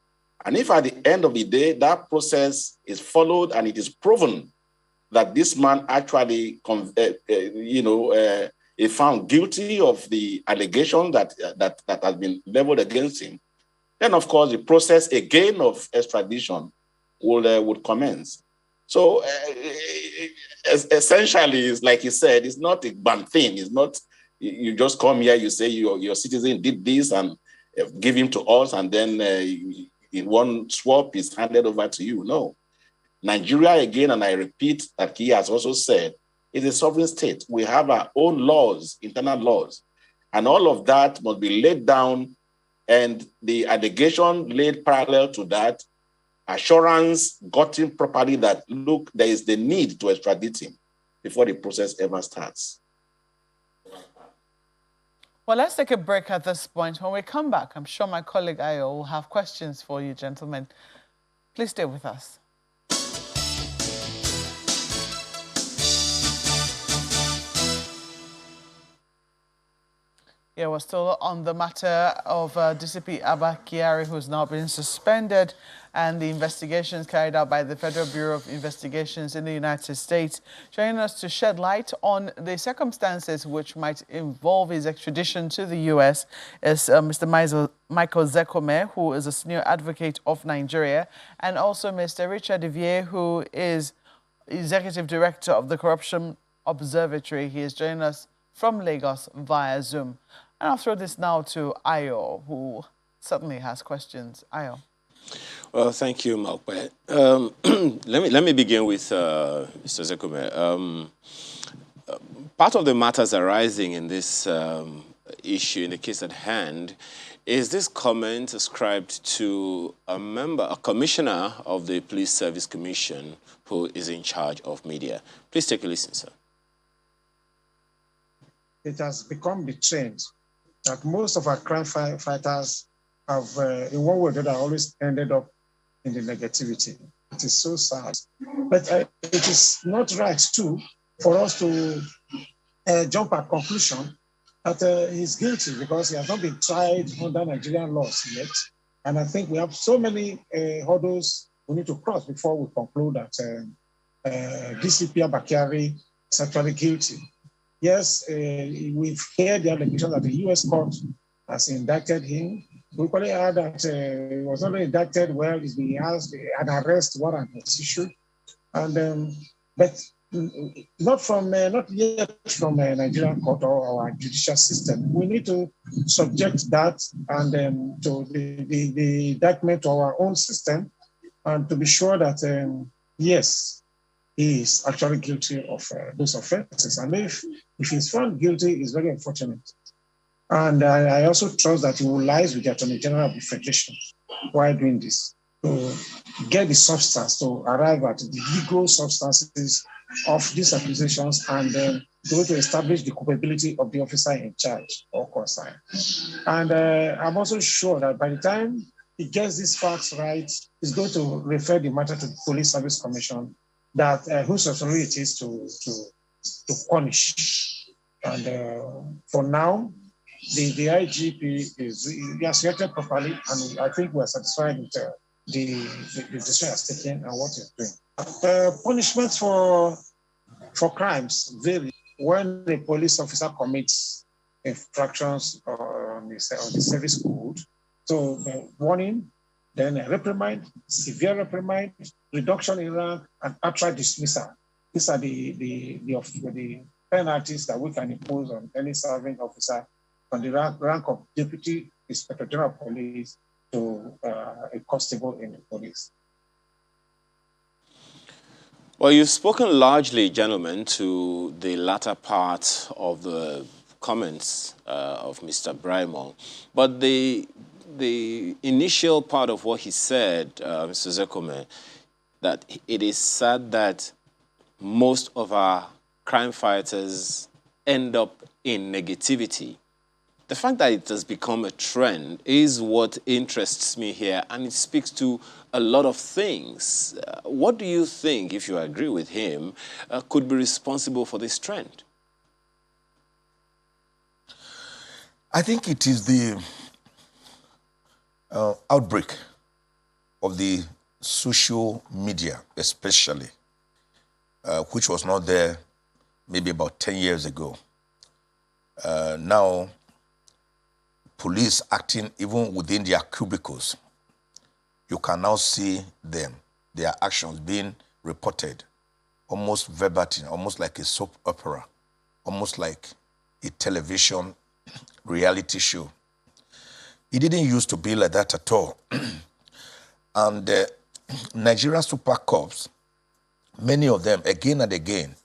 And if at the end of the day, that process is followed and it is proven that this man actually is found guilty of the allegation that has been leveled against him, then of course the process again of extradition would commence. So essentially, it's like you said, it's not a bad thing. It's not you just come here, you say your citizen did this and give him to us, and then in one swap is handed over to you. No. Nigeria, again, and I repeat that he has also said, is a sovereign state. We have our own laws, internal laws, and all of that must be laid down And the allegation laid parallel to that, assurance gotten properly that, look, there is the need to extradite him before the process ever starts. Well, let's take a break at this point. When we come back, I'm sure my colleague Ayo will have questions for you, gentlemen. Please stay with us. Yeah, we're still on the matter of DCP Abba Kyari, who's now been suspended, and the investigations carried out by the Federal Bureau of Investigations in the United States. Joining us to shed light on the circumstances which might involve his extradition to the U.S. is Mr. Michael Zekome, who is a senior advocate of Nigeria, and also Mr. Richard Ivier, who is executive director of the Corruption Observatory. He is joining us from Lagos via Zoom. And I'll throw this now to Ayo, who certainly has questions. Ayo. Well, thank you, Malpe. Let me begin with Mr. Zekome. Part of the matters arising in this issue, in the case at hand, is this comment ascribed to a commissioner of the Police Service Commission who is in charge of media. Please take a listen, sir. It has become the trend that most of our crime fighters have, in one way or another, always ended up in the negativity. It is so sad. But it is not right, too, for us to jump at conclusion that he's guilty because he has not been tried under Nigerian laws yet. And I think we have so many hurdles we need to cross before we conclude that DCP Abba Kyari is actually guilty. Yes, we've heard the allegation that the U.S. court has indicted him. We probably heard that he was not indicted where he has an arrest warrant was issued, and but not yet from a Nigerian court or our judicial system. We need to subject that and to the indictment to our own system, and to be sure that yes, he is actually guilty of those offenses. And if he's found guilty, it's very unfortunate. And I also trust that he will liaise with the Attorney General of the Federation while doing this, to get the substance, to arrive at the legal substances of these accusations, and to establish the culpability of the officer in charge or concerned. And I'm also sure that by the time he gets these facts right, he's going to refer the matter to the Police Service Commission, that whose authority it is to punish. And for now, the IGP has reacted properly, and I think we're satisfied with the decision has taken and what he's doing. Punishments for crimes vary. When a police officer commits infractions on the service code, so warning, then a reprimand, severe reprimand, reduction in rank, and outright dismissal. These are the penalties that we can impose on any serving officer from the rank of Deputy Inspector General of Police to a constable in the police. Well, you've spoken largely, gentlemen, to the latter part of the comments of Mr. Braimon, but the initial part of what he said, Mr. Zekome, that it is sad that most of our crime fighters end up in negativity. The fact that it has become a trend is what interests me here, and it speaks to a lot of things. What do you think, if you agree with him, could be responsible for this trend? I think it is the outbreak of the social media, especially, which was not there maybe about 10 years ago. Now, police acting even within their cubicles, you can now see them, their actions being reported almost verbatim, almost like a soap opera, almost like a television reality show. It didn't used to be like that at all. And Nigerian super cops, many of them, again and again,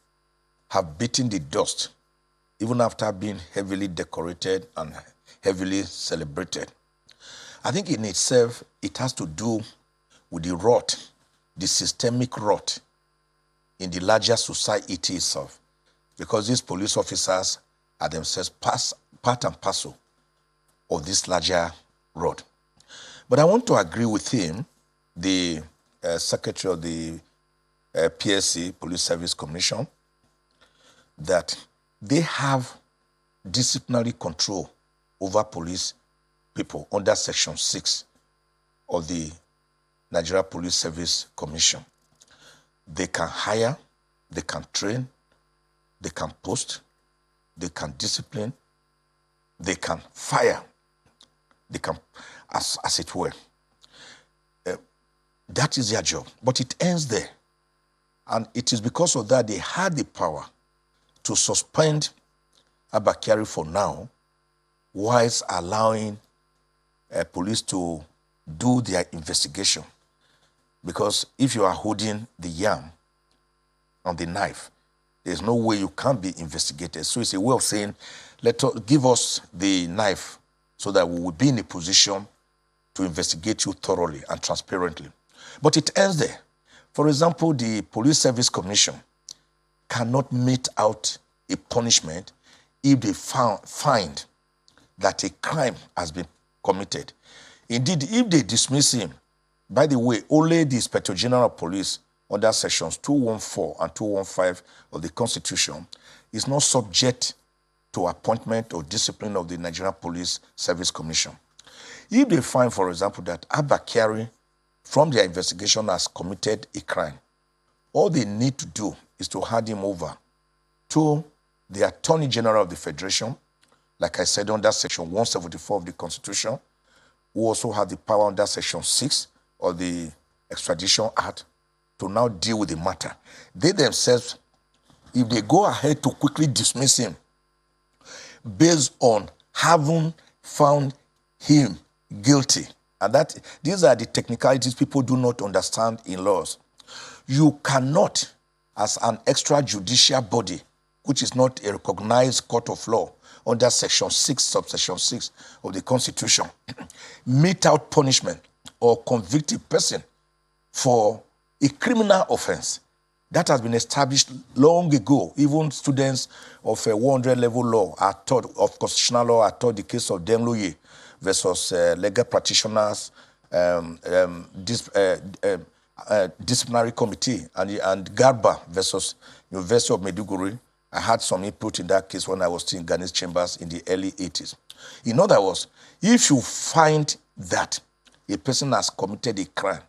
have beaten the dust, even after being heavily decorated and heavily celebrated. I think in itself, it has to do with the rot, the systemic rot in the larger society itself. Because these police officers are themselves part and parcel of this larger rot. But I want to agree with him, the Secretary of the PSC, Police Service Commission, that they have disciplinary control over police people under Section 6 of the Nigeria Police Service Commission. They can hire, they can train, they can post, they can discipline, they can fire, they can, as it were. That is their job, but it ends there. And it is because of that they had the power to suspend Abba Kyari for now, whilst allowing police to do their investigation. Because if you are holding the yam on the knife, there's no way you can be investigated. So it's a way of saying, give us the knife so that we will be in a position to investigate you thoroughly and transparently. But it ends there. For example, the Police Service Commission cannot mete out a punishment if they find that a crime has been committed. Indeed, if they dismiss him, by the way, only the Inspector General of Police under sections 214 and 215 of the Constitution is not subject to appointment or discipline of the Nigerian Police Service Commission. If they find, for example, that Abba Kyari, from their investigation, has committed a crime, all they need to do is to hand him over to the Attorney General of the Federation, like I said, under Section 174 of the Constitution, who also have the power under Section 6 of the Extradition Act to now deal with the matter. They themselves, if they go ahead to quickly dismiss him based on having found him guilty, and that these are the technicalities people do not understand in laws. You cannot, as an extrajudicial body, which is not a recognized court of law under Section 6, subsection 6 of the Constitution, mete out punishment or convict a person for a criminal offense. That has been established long ago. Even students of a 100 level law are taught, of constitutional law, are taught the case of Demloye versus legal practitioners, disciplinary committee, and Garba versus University of Maiduguri. I had some input in that case when I was still in Ghanaian chambers in the early 80s. In other words, if you find that a person has committed a crime,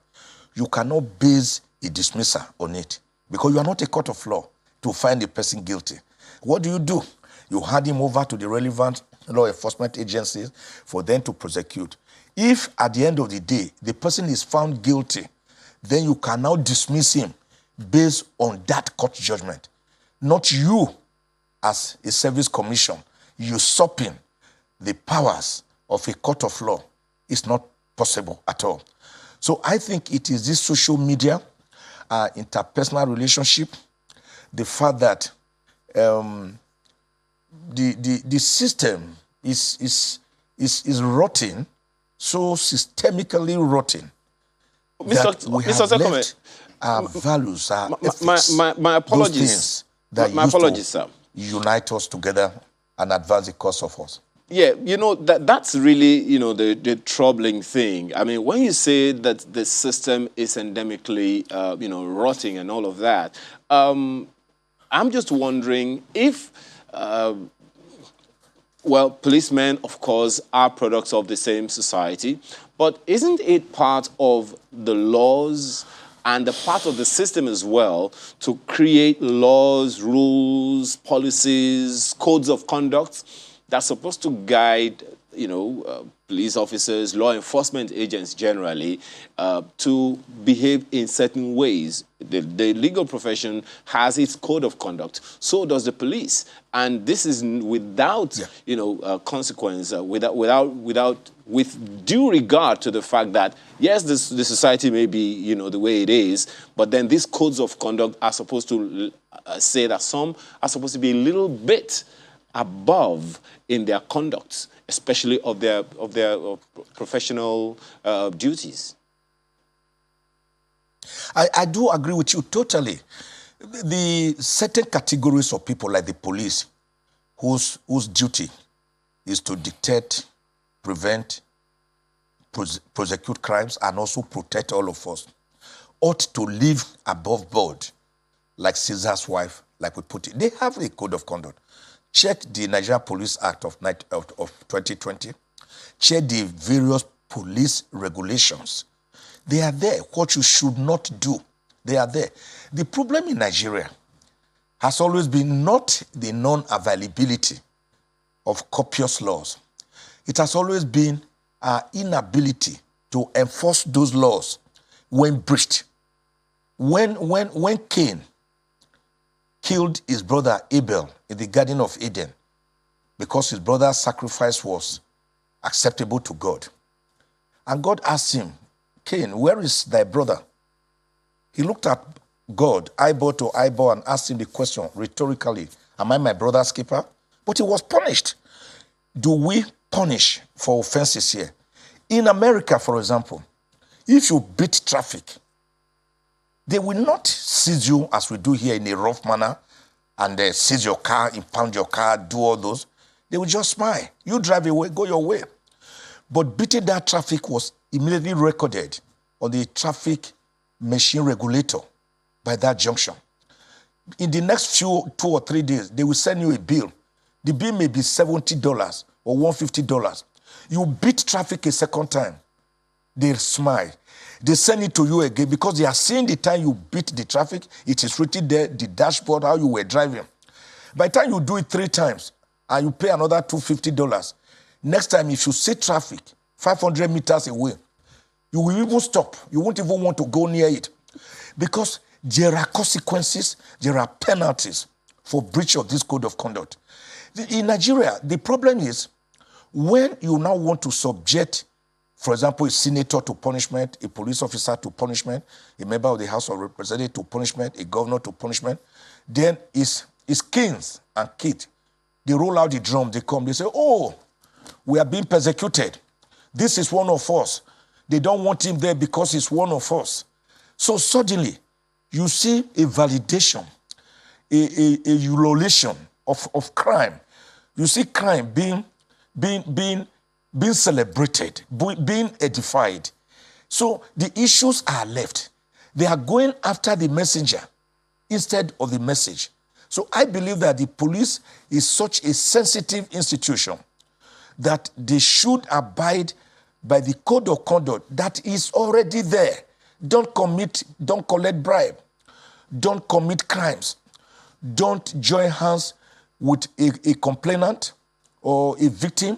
you cannot base a dismissal on it because you are not a court of law to find a person guilty. What do? You hand him over to the relevant law enforcement agencies for them to prosecute. If at the end of the day, the person is found guilty, then you can now dismiss him based on that court judgment. Not you, as a service commission, usurping the powers of a court of law. Is not possible at all. So I think it is this social media, interpersonal relationship, the fact that the system is rotting, so systemically rotting, that we have left our values, our ethics, my apologies. those things that my apologies, sir. Unite us together and advance the cause of us. Yeah, that's really, the troubling thing. I mean, when you say that the system is endemically, rotting and all of that, I'm just wondering if, policemen, of course, are products of the same society, but isn't it part of the laws and the part of the system as well to create laws, rules, policies, codes of conduct that's supposed to guide, police officers, law enforcement agents generally, to behave in certain ways? The legal profession has its code of conduct. So does the police, and this is without, consequence, with due regard to the fact that yes, the society may be, the way it is, but then these codes of conduct are supposed to say that some are supposed to be a little bit above in their conducts, especially of their professional duties? I do agree with you totally. The certain categories of people like the police, whose duty is to detect, prevent, prosecute crimes, and also protect all of us, ought to live above board, like Caesar's wife, like we put it. They have a code of conduct. Check the Nigeria Police Act of 2020. Check the various police regulations. They are there. What you should not do, they are there. The problem in Nigeria has always been not the non-availability of copious laws. It has always been our inability to enforce those laws when breached. When Cain killed his brother Abel in the Garden of Eden because his brother's sacrifice was acceptable to God, and God asked him, Cain, where is thy brother? He looked at God, eyeball to eyeball, and asked him the question rhetorically, am I my brother's keeper? But he was punished. Do we punish for offenses here? In America, for example, if you beat traffic, they will not seize you as we do here in a rough manner and seize your car, impound your car, do all those. They will just smile. You drive away, go your way. But beating that traffic was immediately recorded on the traffic machine regulator by that junction. In the next 2 or 3 days, they will send you a bill. The bill may be $70 or $150. You beat traffic a second time, they smile. They send it to you again because they are seeing the time you beat the traffic. It is written there, the dashboard, how you were driving. By the time you do it 3 times and you pay another $250, next time if you see traffic 500 meters away, you will even stop. You won't even want to go near it because there are consequences, there are penalties for breach of this code of conduct. In Nigeria, the problem is when you now want to subject, for example, a senator to punishment, a police officer to punishment, a member of the House of Representatives to punishment, a governor to punishment, then it's kings and kids. They roll out the drum, they come, they say, oh, we are being persecuted. This is one of us. They don't want him there because he's one of us. So suddenly, you see a validation, a ululation of crime. You see crime being celebrated, being edified. So the issues are left. They are going after the messenger instead of the message. So I believe that the police is such a sensitive institution that they should abide by the code of conduct that is already there. Don't collect bribe. Don't commit crimes. Don't join hands with a complainant or a victim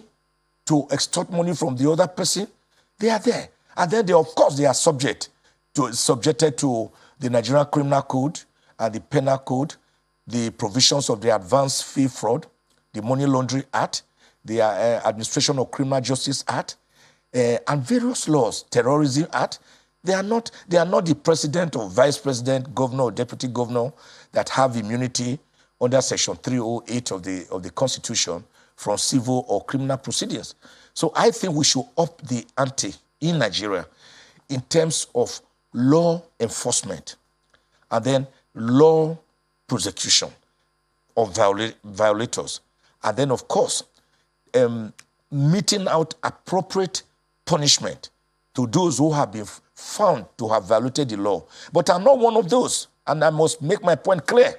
to extort money from the other person. They are there. And then, of course, they are subjected to the Nigerian Criminal Code and the Penal Code, the provisions of the Advanced Fee Fraud, the Money Laundering Act, the Administration of Criminal Justice Act, and various laws, Terrorism Act. They are not the president or vice president, governor or deputy governor that have immunity under Section 308 of the Constitution from civil or criminal proceedings. So I think we should up the ante in Nigeria in terms of law enforcement and then law prosecution of violators. And then, of course, meting out appropriate punishment to those who have been found to have violated the law. But I'm not one of those, and I must make my point clear,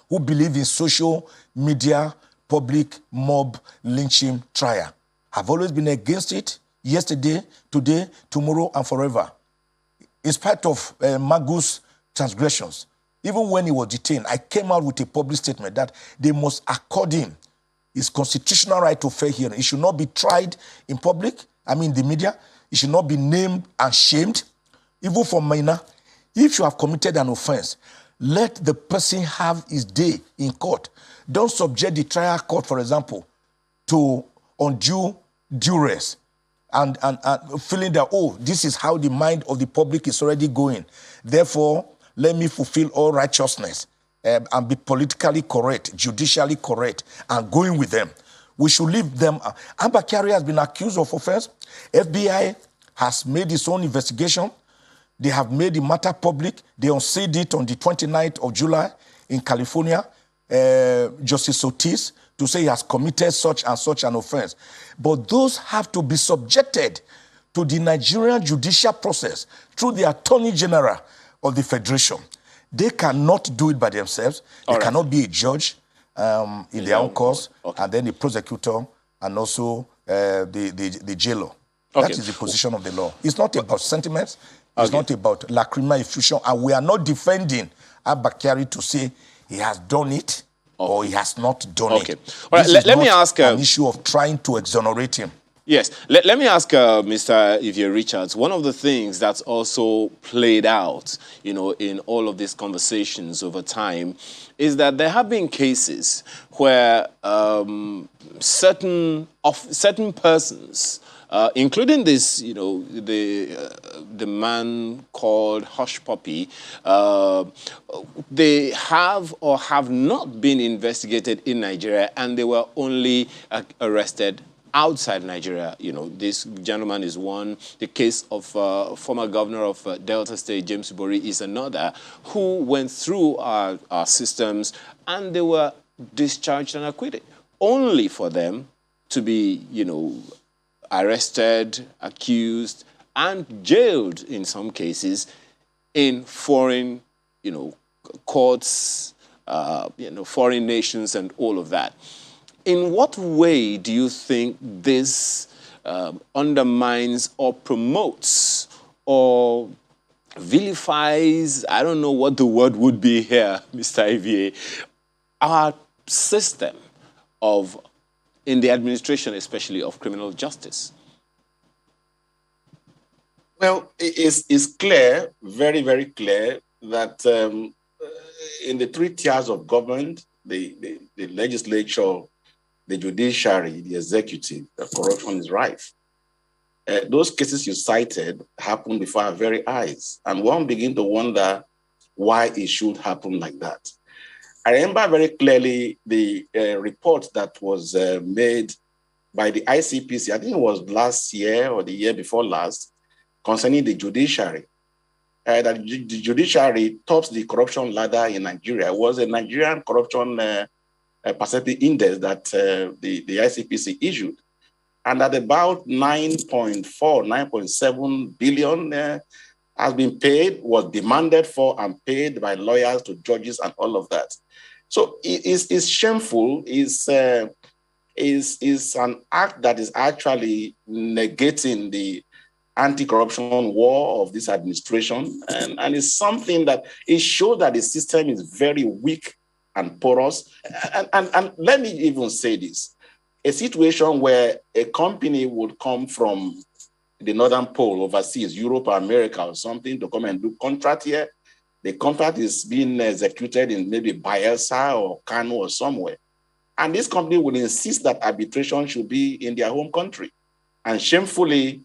who believe in social media, public mob lynching trial. I've always been against it, yesterday, today, tomorrow, and forever. In spite of Magu's transgressions, even when he was detained, I came out with a public statement that they must accord him his constitutional right to fair hearing. He should not be tried in public, the media. He should not be named and shamed, even for minor. If you have committed an offense, let the person have his day in court. Don't subject the trial court, for example, to undue duress and feeling that, oh, this is how the mind of the public is already going. Therefore, let me fulfill all righteousness. and be politically correct, judicially correct, and going with them. We should leave them. Abba Kyari has been accused of offense. FBI has made its own investigation. They have made the matter public. They unsealed it on the 29th of July in California. Justice Sotis to say he has committed such and such an offense. But those have to be subjected to the Nigerian judicial process through the Attorney General of the Federation. They cannot do it by themselves. They cannot be a judge in their own cause, and then the prosecutor and also the jailer. That is the position of the law. It's not about sentiments. It's not about lacrimal effusion. And we are not defending Abba Kyari to say he has done it or he has not done it. All right, let me ask an issue of trying to exonerate him. Yes. Let me ask Mr. Ivie Richards, one of the things that's also played out, you know, in all of these conversations over time is that there have been cases where certain persons, including this, you know, the man called Hush Puppy, they have or have not been investigated in Nigeria, and they were only arrested outside Nigeria. You know, this gentleman is one. The case of former governor of Delta State, James Ibori, is another, who went through our systems and they were discharged and acquitted, only for them to be, you know, arrested, accused, and jailed in some cases in foreign, you know, courts, you know, foreign nations and all of that. In what way do you think this undermines or promotes or vilifies, I don't know what the word would be here, Mr. Ivie, our system of, in the administration especially, of criminal justice? Well, it's clear, very, very clear, that in the three tiers of government, the legislature, the judiciary, the executive, the corruption is rife. Those cases you cited happened before our very eyes, and one begin to wonder why it should happen like that. I remember very clearly the report that was made by the ICPC, I think it was last year or the year before last, concerning the judiciary. That the judiciary tops the corruption ladder in Nigeria. It was a Nigerian corruption perceptive index that the ICPC issued. And at about 9.4, 9.7 billion has been paid, was demanded for and paid by lawyers to judges and all of that. So it's shameful. It's an act that is actually negating the anti-corruption war of this administration. And it's something that it shows that the system is very weak and porous. And let me even say this. A situation where a company would come from the Northern Pole overseas, Europe or America or something, to come and do contract here. The contract is being executed in maybe Bayelsa or Kano or somewhere. And this company would insist that arbitration should be in their home country. And shamefully,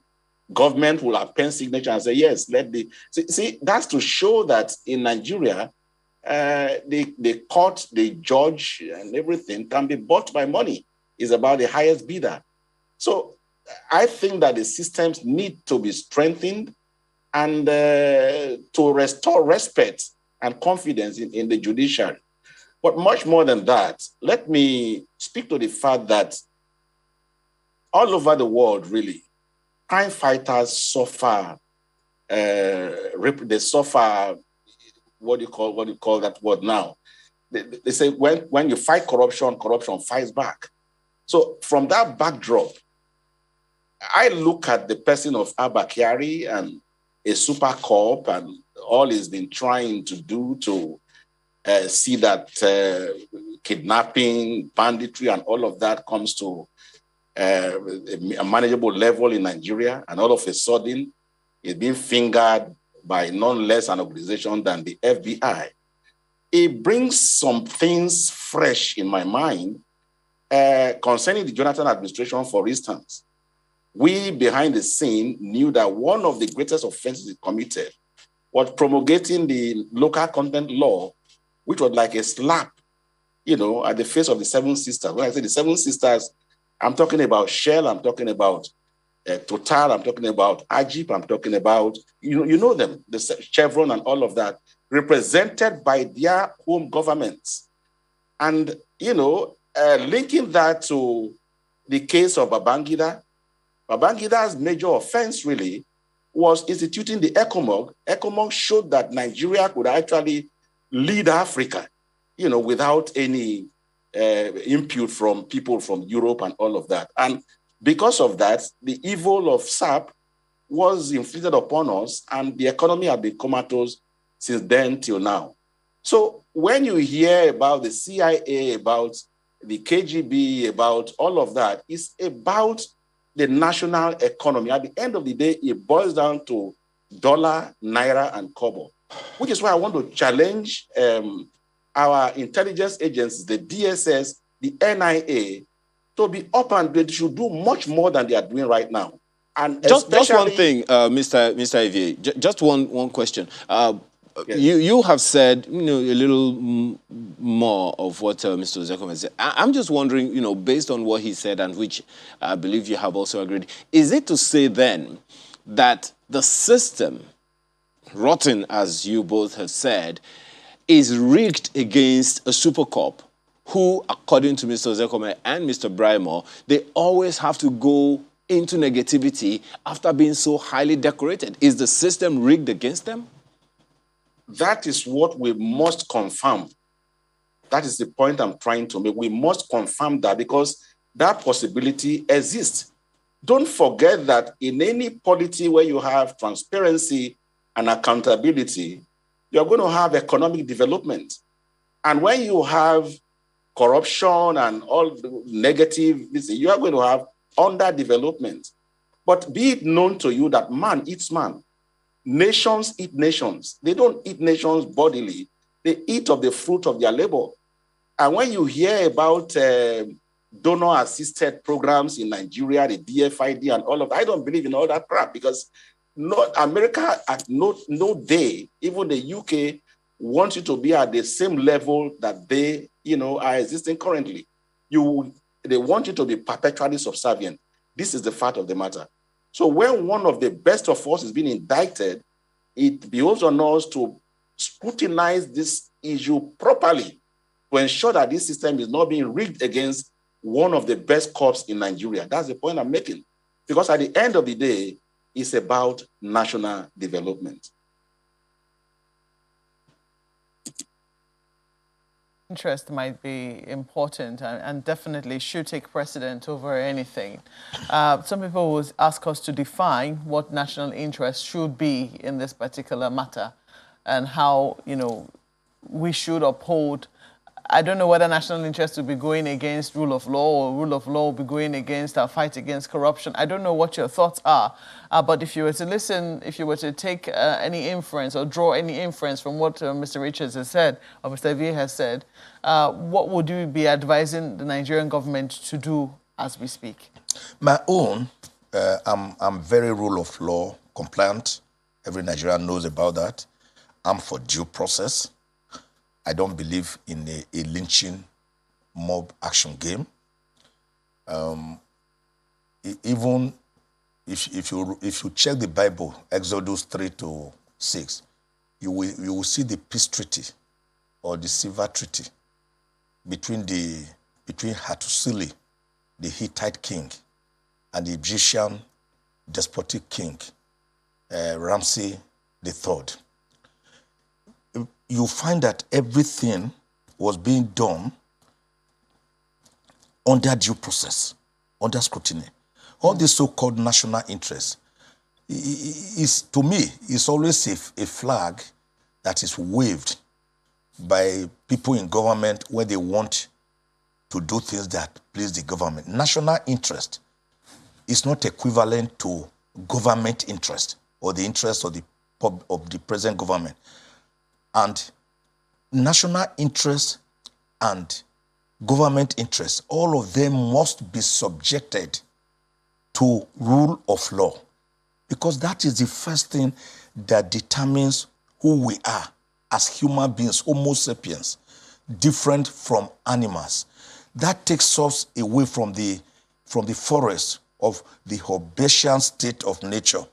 government will append signature and say, yes, let the... See, that's to show that in Nigeria, the court, the judge, and everything can be bought by money. It's about the highest bidder. So I think that the systems need to be strengthened and to restore respect and confidence in the judiciary. But much more than that, let me speak to the fact that all over the world, really, crime fighters suffer, they suffer, what do you call that word now? They say when you fight corruption, corruption fights back. So from that backdrop, I look at the person of Abba Kyari and a super cop and all he's been trying to do to see that kidnapping, banditry, and all of that comes to a manageable level in Nigeria. And all of a sudden, it's being fingered by none less an organization than the FBI. It brings some things fresh in my mind concerning the Jonathan administration, for instance. We, behind the scene, knew that one of the greatest offenses it committed was promulgating the local content law which was like a slap, at the face of the Seven Sisters. When I say the Seven Sisters, I'm talking about Shell, I'm talking about Total, I'm talking about Ajip, I'm talking about, you know them, the Chevron and all of that, represented by their home governments. And, linking that to the case of Babangida, Babangida's major offense really was instituting the ECOMOG. ECOMOG showed that Nigeria could actually lead Africa, without any input from people from Europe and all of that. And because of that, the evil of SAP was inflicted upon us, and the economy had been comatose since then till now. So when you hear about the CIA, about the KGB, about all of that, it's about the national economy. At the end of the day, it boils down to dollar, naira, and kobo, which is why I want to challenge our intelligence agencies, the DSS, the NIA, to be up, and they should do much more than they are doing right now. And just one thing, Mr. Ivie, just one question. Yes. You have said, a little more of what Mr. Zekom said. I'm just wondering, based on what he said, and which I believe you have also agreed, is it to say then that the system, rotten as you both have said, is rigged against a super cop who, according to Mr. Zekome and Mr. Brymore, they always have to go into negativity after being so highly decorated? Is the system rigged against them? That is what we must confirm. That is the point I'm trying to make. We must confirm that, because that possibility exists. Don't forget that in any polity where you have transparency and accountability, you're going to have economic development. And when you have corruption and all the negative, you are going to have underdevelopment. But be it known to you that man eats man. Nations eat nations. They don't eat nations bodily. They eat of the fruit of their labor. And when you hear about donor-assisted programs in Nigeria, the DFID and all of that, I don't believe in all that crap, because America at no day, even the UK, wants you to be at the same level that they, are existing currently. They want you to be perpetually subservient. This is the fact of the matter. So when one of the best of us is being indicted, it behoves on us to scrutinize this issue properly to ensure that this system is not being rigged against one of the best cops in Nigeria. That's the point I'm making. Because at the end of the day, it's about national development. Interest might be important and definitely should take precedent over anything. Some people will ask us to define what national interest should be in this particular matter, and how, we should uphold. I don't know whether national interest will be going against rule of law, or rule of law will be going against our fight against corruption. I don't know what your thoughts are, but if you were to listen, if you were to take any inference or draw any inference from what Mr. Richards has said, or Mr. V has said, what would you be advising the Nigerian government to do as we speak? My own, I'm very rule of law compliant. Every Nigerian knows about that. I'm for due process. I don't believe in a lynching mob action game. Even if you check the Bible, Exodus 3-6, you will see the peace treaty or the silver treaty between Hattusili, the Hittite king, and the Egyptian despotic king, Ramses III. You find that everything was being done under due process, under scrutiny. All this so-called national interest is, to me, is always a flag that is waved by people in government when they want to do things that please the government. National interest is not equivalent to government interest or the interest of the present government. And national interest and government interest, all of them must be subjected to rule of law, because that is the first thing that determines who we are as human beings, Homo sapiens, different from animals. That takes us away from the forest of the Herbacean state of nature,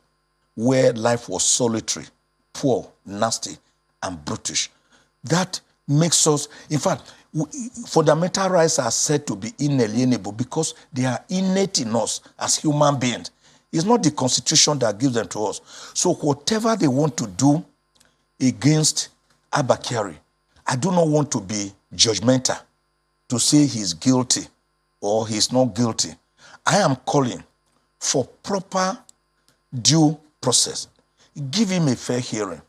where life was solitary, poor, nasty, and brutish. That makes us, in fact, fundamental rights are said to be inalienable because they are innate in us as human beings. It's not the Constitution that gives them to us. So whatever they want to do against Abba Kyari, I do not want to be judgmental to say he's guilty or he's not guilty. I am calling for proper due process. Give him a fair hearing.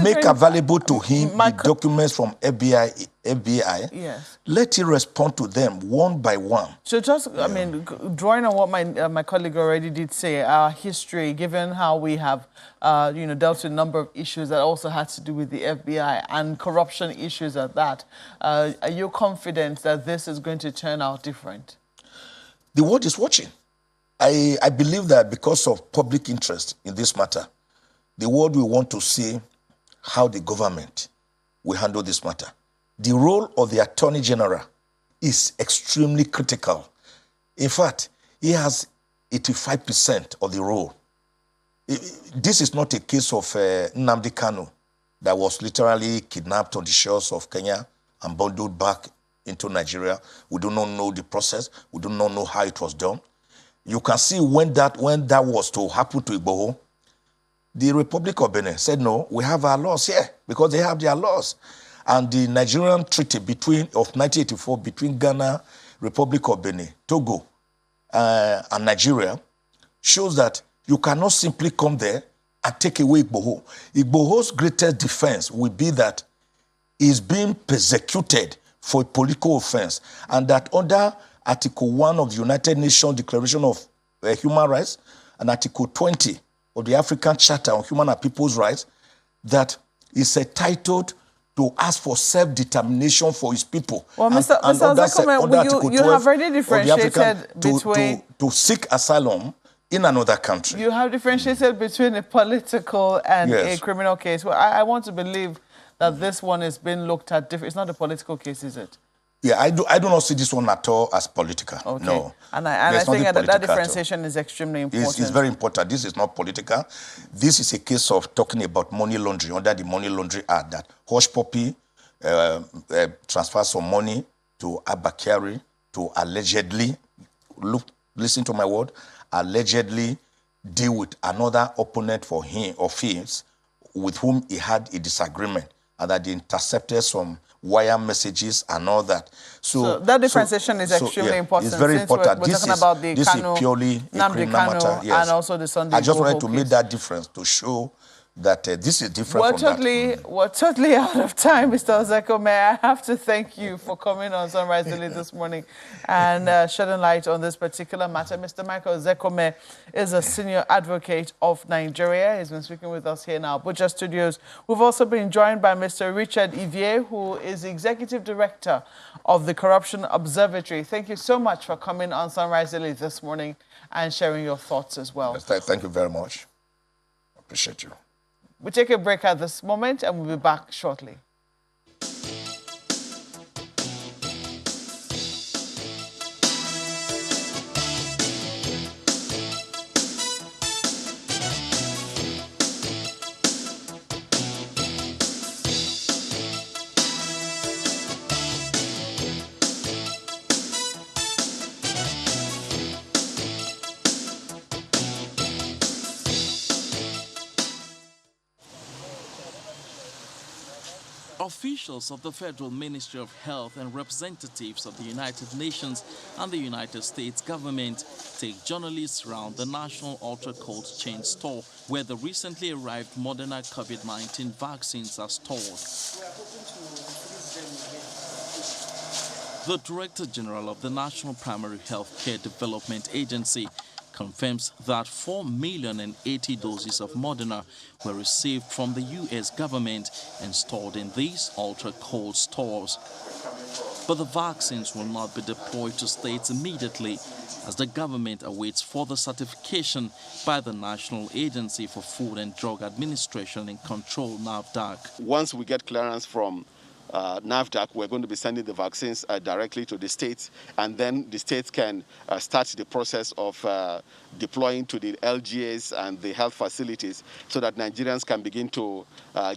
Make available to him the documents from FBI. Yes. Let him respond to them one by one. So just, I mean, drawing on what my colleague already did say, our history, given how we have, dealt with a number of issues that also had to do with the FBI and corruption issues at that, are you confident that this is going to turn out different? The world is watching. I believe that because of public interest in this matter, the world will want to see how the government will handle this matter. The role of the Attorney General is extremely critical. In fact, he has 85% of the role. This is not a case of Nnamdi Kanu that was literally kidnapped on the shores of Kenya and bundled back into Nigeria. We do not know the process. We do not know how it was done. You can see when that was to happen to Igboho, the Republic of Benin said, no, we have our laws here because they have their laws. And the Nigerian treaty of 1984 between Ghana, Republic of Benin, Togo, and Nigeria shows that you cannot simply come there and take away Igboho. Igboho's greatest defense will be that he's being persecuted for a political offense, and that under Article 1 of the United Nations Declaration of Human Rights and Article 20 of the African Charter on Human and People's Rights, that is entitled to ask for self-determination for his people. Well, Mr. Zekome, you have already differentiated between... To seek asylum in another country. You have differentiated between a political and a criminal case. Well, I want to believe that this one is being looked at different. It's not a political case, is it? Yeah, I do not see this one at all as political. Okay. No. And I think that differentiation is extremely important. It's very important. This is not political. This is a case of talking about money laundering under the Money Laundering Act, that Hush Puppy transfers some money to Abba Kyari to allegedly, listen to my word, allegedly deal with another opponent for him of his with whom he had a disagreement, and that they intercepted some wire messages and all that. So that differentiation is extremely important. It's very important. We're talking about the this Kanu, is purely a criminal matter. Yes. And also the Sunday I just wanted to case. make that difference to show that this is different from that. We're totally out of time, Mr. Zekome. I have to thank you for coming on Sunrise Daily this morning and shedding light on this particular matter. Mr. Michael Zekome is a senior advocate of Nigeria. He's been speaking with us here in our Abuja studios. We've also been joined by Mr. Richard Ivier, who is the executive director of the Corruption Observatory. Thank you so much for coming on Sunrise Daily this morning and sharing your thoughts as well. Thank you very much. I appreciate you. We'll take a break at this moment and we'll be back shortly. Officials of the Federal Ministry of Health and representatives of the United Nations and the United States government take journalists around the National Ultra Cold Chain store where the recently arrived Moderna COVID-19 vaccines are stored. The Director General of the National Primary Health Care Development Agency confirms that 4,080,000 doses of Moderna were received from the U.S. government and stored in these ultra-cold stores. But the vaccines will not be deployed to states immediately, as the government awaits further certification by the National Agency for Food and Drug Administration and Control, NAFDAC. Once we get clearance from NAFDAC, we're going to be sending the vaccines directly to the states, and then the states can start the process of deploying to the LGAs and the health facilities so that Nigerians can begin to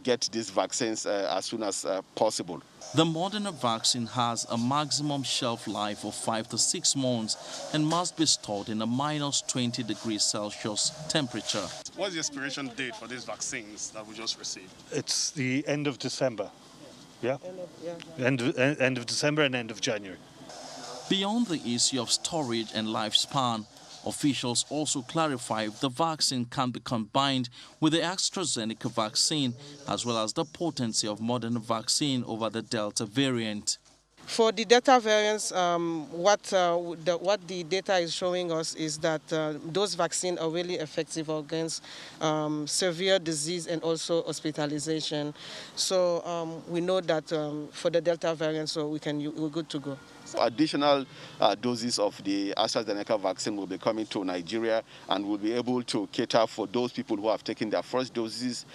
get these vaccines as soon as possible. The Moderna vaccine has a maximum shelf life of 5 to 6 months and must be stored in a minus 20 degrees Celsius temperature. What's the expiration date for these vaccines that we just received? It's the end of December. Yeah? End of December and end of January. Beyond the issue of storage and lifespan, officials also clarify if the vaccine can be combined with the AstraZeneca vaccine, as well as the potency of Moderna vaccine over the Delta variant. For the Delta variants, what the data is showing us is that those vaccines are really effective against severe disease and also hospitalization. So we know that for the Delta variant, so we're good to go. Additional doses of the AstraZeneca vaccine will be coming to Nigeria, and we'll be able to cater for those people who have taken their first doses.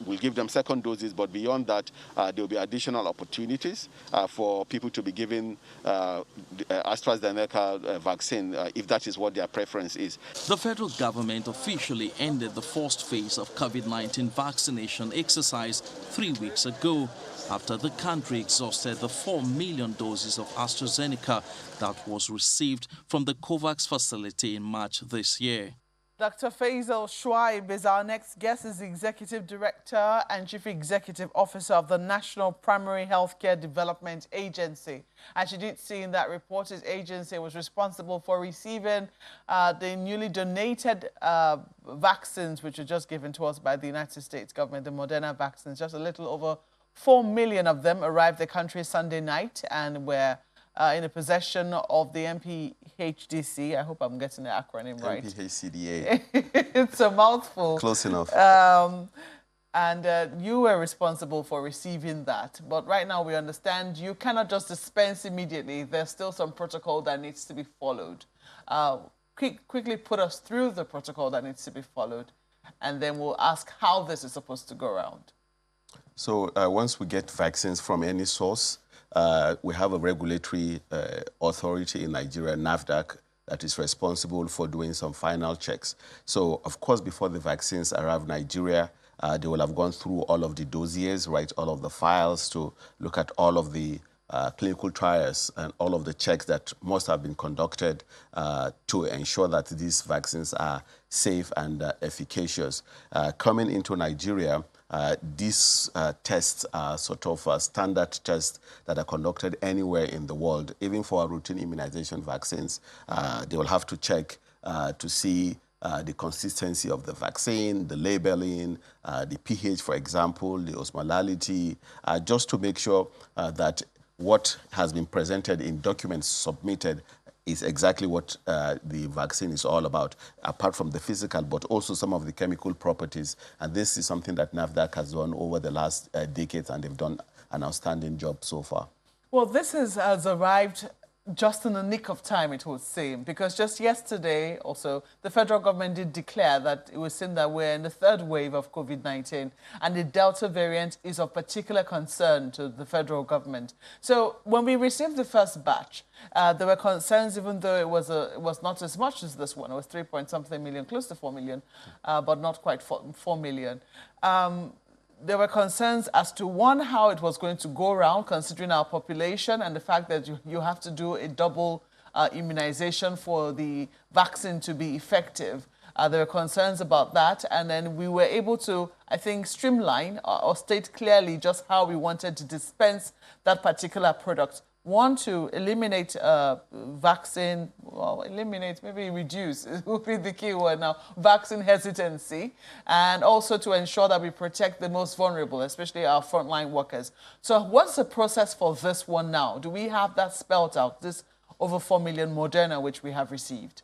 We'll give them second doses, but beyond that, there will be additional opportunities for people to be given the AstraZeneca vaccine, if that is what their preference is. The federal government officially ended the first phase of COVID-19 vaccination exercise 3 weeks ago, after the country exhausted the 4 million doses of AstraZeneca that was received from the COVAX facility in March this year. Dr. Faisal Shuaib is our next guest. Is the Executive Director and Chief Executive Officer of the National Primary Healthcare Development Agency. As you did see in that report, his agency was responsible for receiving the newly donated vaccines, which were just given to us by the United States government, the Moderna vaccines. Just a little over 4 million of them arrived the country Sunday night and were in the possession of the NPHDC. I hope I'm getting the acronym right. NPHCDA. It's a mouthful. Close enough. And you were responsible for receiving that. But right now we understand you cannot just dispense immediately. There's still some protocol that needs to be followed. Quickly put us through the protocol that needs to be followed, and then we'll ask how this is supposed to go around. So once we get vaccines from any source, we have a regulatory authority in Nigeria, NAFDAC, that is responsible for doing some final checks. So, of course, before the vaccines arrive in Nigeria, they will have gone through all of the dossiers, right, all of the files to look at all of the clinical trials and all of the checks that must have been conducted to ensure that these vaccines are safe and efficacious. Coming into Nigeria, these tests are sort of standard tests that are conducted anywhere in the world. Even for our routine immunization vaccines, they will have to check to see the consistency of the vaccine, the labeling, the pH, for example, the osmolality, just to make sure that what has been presented in documents submitted is exactly what the vaccine is all about, apart from the physical, but also some of the chemical properties. And this is something that NAFDAC has done over the last decades, and they've done an outstanding job so far. Well, this has arrived just in the nick of time, it would seem, because just yesterday also, the federal government did declare that it was seen that we're in the third wave of COVID-19, and the Delta variant is of particular concern to the federal government. So when we received the first batch, there were concerns, even though it was not as much as this one. It was 3-point-something million, close to 4 million, but not quite 4 million. There were concerns as to, one, how it was going to go around, considering our population and the fact that you have to do a double immunization for the vaccine to be effective. There were concerns about that, and then we were able to, I think, streamline or state clearly just how we wanted to dispense that particular product. One, to eliminate vaccine, well, eliminate, maybe reduce, it would be the key word now, vaccine hesitancy, and also to ensure that we protect the most vulnerable, especially our frontline workers. So what's the process for this one now? Do we have that spelled out, this over 4 million Moderna which we have received?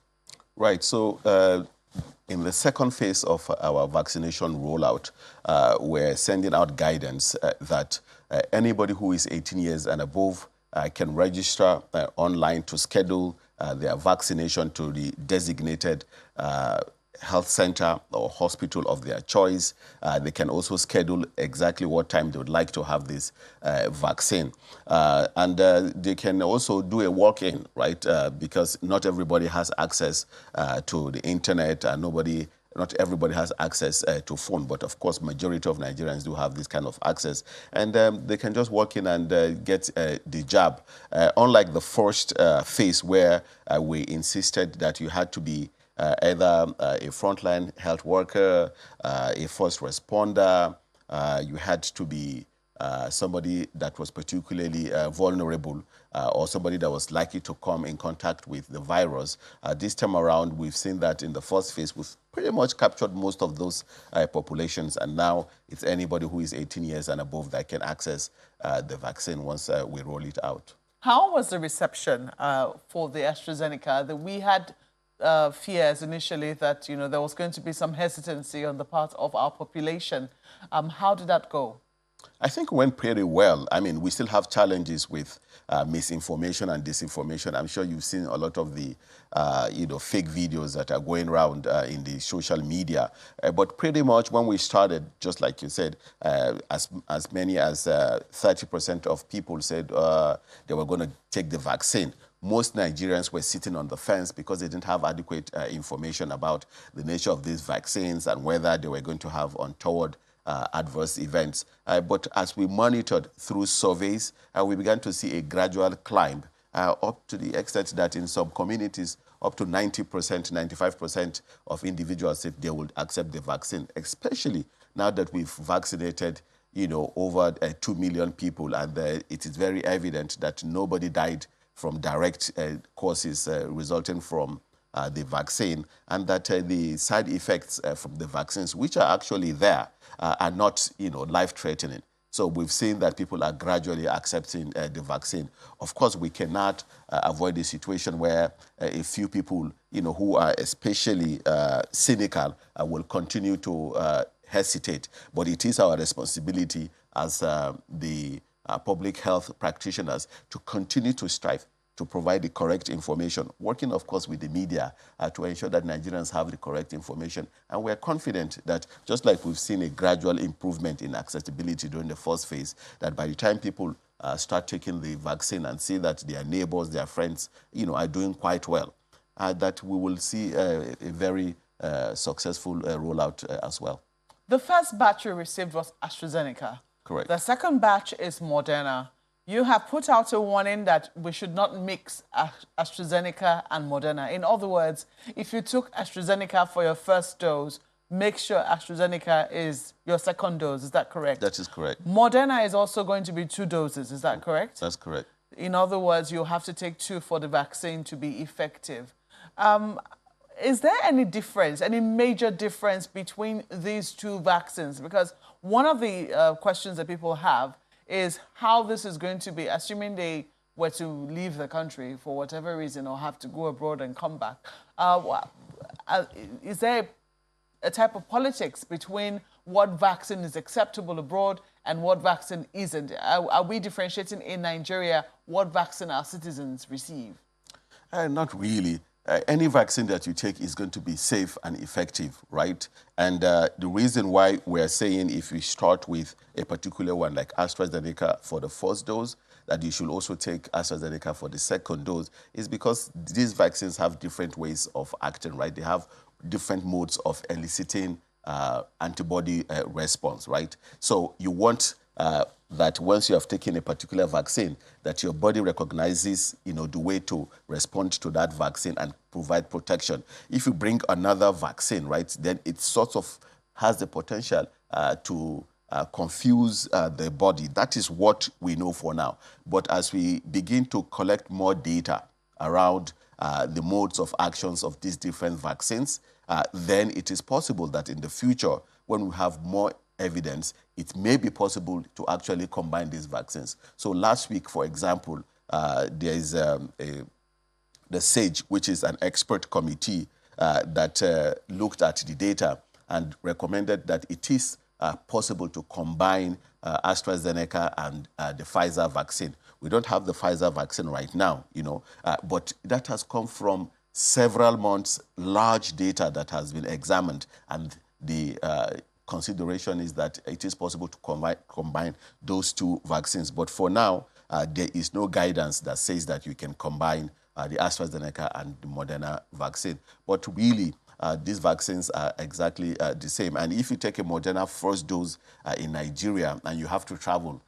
Right, so in the second phase of our vaccination rollout, we're sending out guidance that anybody who is 18 years and above can register online to schedule their vaccination to the designated health center or hospital of their choice. They can also schedule exactly what time they would like to have this vaccine. And they can also do a walk-in, right? Because not everybody has access to the internet, and not everybody has access to phone, but of course, majority of Nigerians do have this kind of access. And they can just walk in and get the jab. Unlike the first phase where we insisted that you had to be either a frontline health worker, a first responder, you had to be somebody that was particularly vulnerable or somebody that was likely to come in contact with the virus. This time around, we've seen that in the first phase, we've pretty much captured most of those populations, and now it's anybody who is 18 years and above that can access the vaccine once we roll it out. How was the reception for the AstraZeneca? That we had fears initially that there was going to be some hesitancy on the part of our population. How did that go? I think it went pretty well. I mean, we still have challenges with misinformation and disinformation. I'm sure you've seen a lot of the, fake videos that are going around in the social media. But pretty much when we started, just like you said, as many as 30% of people said they were going to take the vaccine. Most Nigerians were sitting on the fence because they didn't have adequate information about the nature of these vaccines and whether they were going to have untoward adverse events. But as we monitored through surveys, we began to see a gradual climb up to the extent that in some communities, up to 90%, 95% of individuals said they would accept the vaccine, especially now that we've vaccinated over 2 million people, and it is very evident that nobody died from direct causes resulting from the vaccine, and that the side effects from the vaccines, which are actually there, are not, life-threatening. So we've seen that people are gradually accepting the vaccine. Of course, we cannot avoid a situation where a few people, who are especially cynical, will continue to hesitate. But it is our responsibility as the public health practitioners to continue to strive to provide the correct information, working, of course, with the media to ensure that Nigerians have the correct information. And we're confident that, just like we've seen a gradual improvement in accessibility during the first phase, that by the time people start taking the vaccine and see that their neighbors, their friends, are doing quite well, that we will see a very successful rollout as well. The first batch you received was AstraZeneca. Correct. The second batch is Moderna. You have put out a warning that we should not mix AstraZeneca and Moderna. In other words, if you took AstraZeneca for your first dose, make sure AstraZeneca is your second dose. Is that correct? That is correct. Moderna is also going to be 2 doses. Is that correct? That's correct. In other words, you'll have to take 2 for the vaccine to be effective. Is there any difference, any major difference between these 2 vaccines? Because one of the questions that people have is how this is going to be, assuming they were to leave the country for whatever reason or have to go abroad and come back. Is there a type of politics between what vaccine is acceptable abroad and what vaccine isn't? Are we differentiating in Nigeria what vaccine our citizens receive? Not really. Any vaccine that you take is going to be safe and effective, right? And the reason why we're saying if you start with a particular one like AstraZeneca for the first dose, that you should also take AstraZeneca for the second dose is because these vaccines have different ways of acting, right? They have different modes of eliciting antibody response, right? So you want that once you have taken a particular vaccine, that your body recognizes, the way to respond to that vaccine and provide protection. If you bring another vaccine, right, then it sort of has the potential to confuse the body. That is what we know for now. But as we begin to collect more data around the modes of actions of these different vaccines, then it is possible that in the future, when we have more evidence, it may be possible to actually combine these vaccines. So last week, for example, there is the SAGE, which is an expert committee that looked at the data and recommended that it is possible to combine AstraZeneca and the Pfizer vaccine, We don't have the Pfizer vaccine right now, but that has come from several months, large data that has been examined, and the consideration is that it is possible to combine those two vaccines. But for now, there is no guidance that says that you can combine the AstraZeneca and the Moderna vaccine. But really, these vaccines are exactly the same. And if you take a Moderna first dose in Nigeria and you have to travel,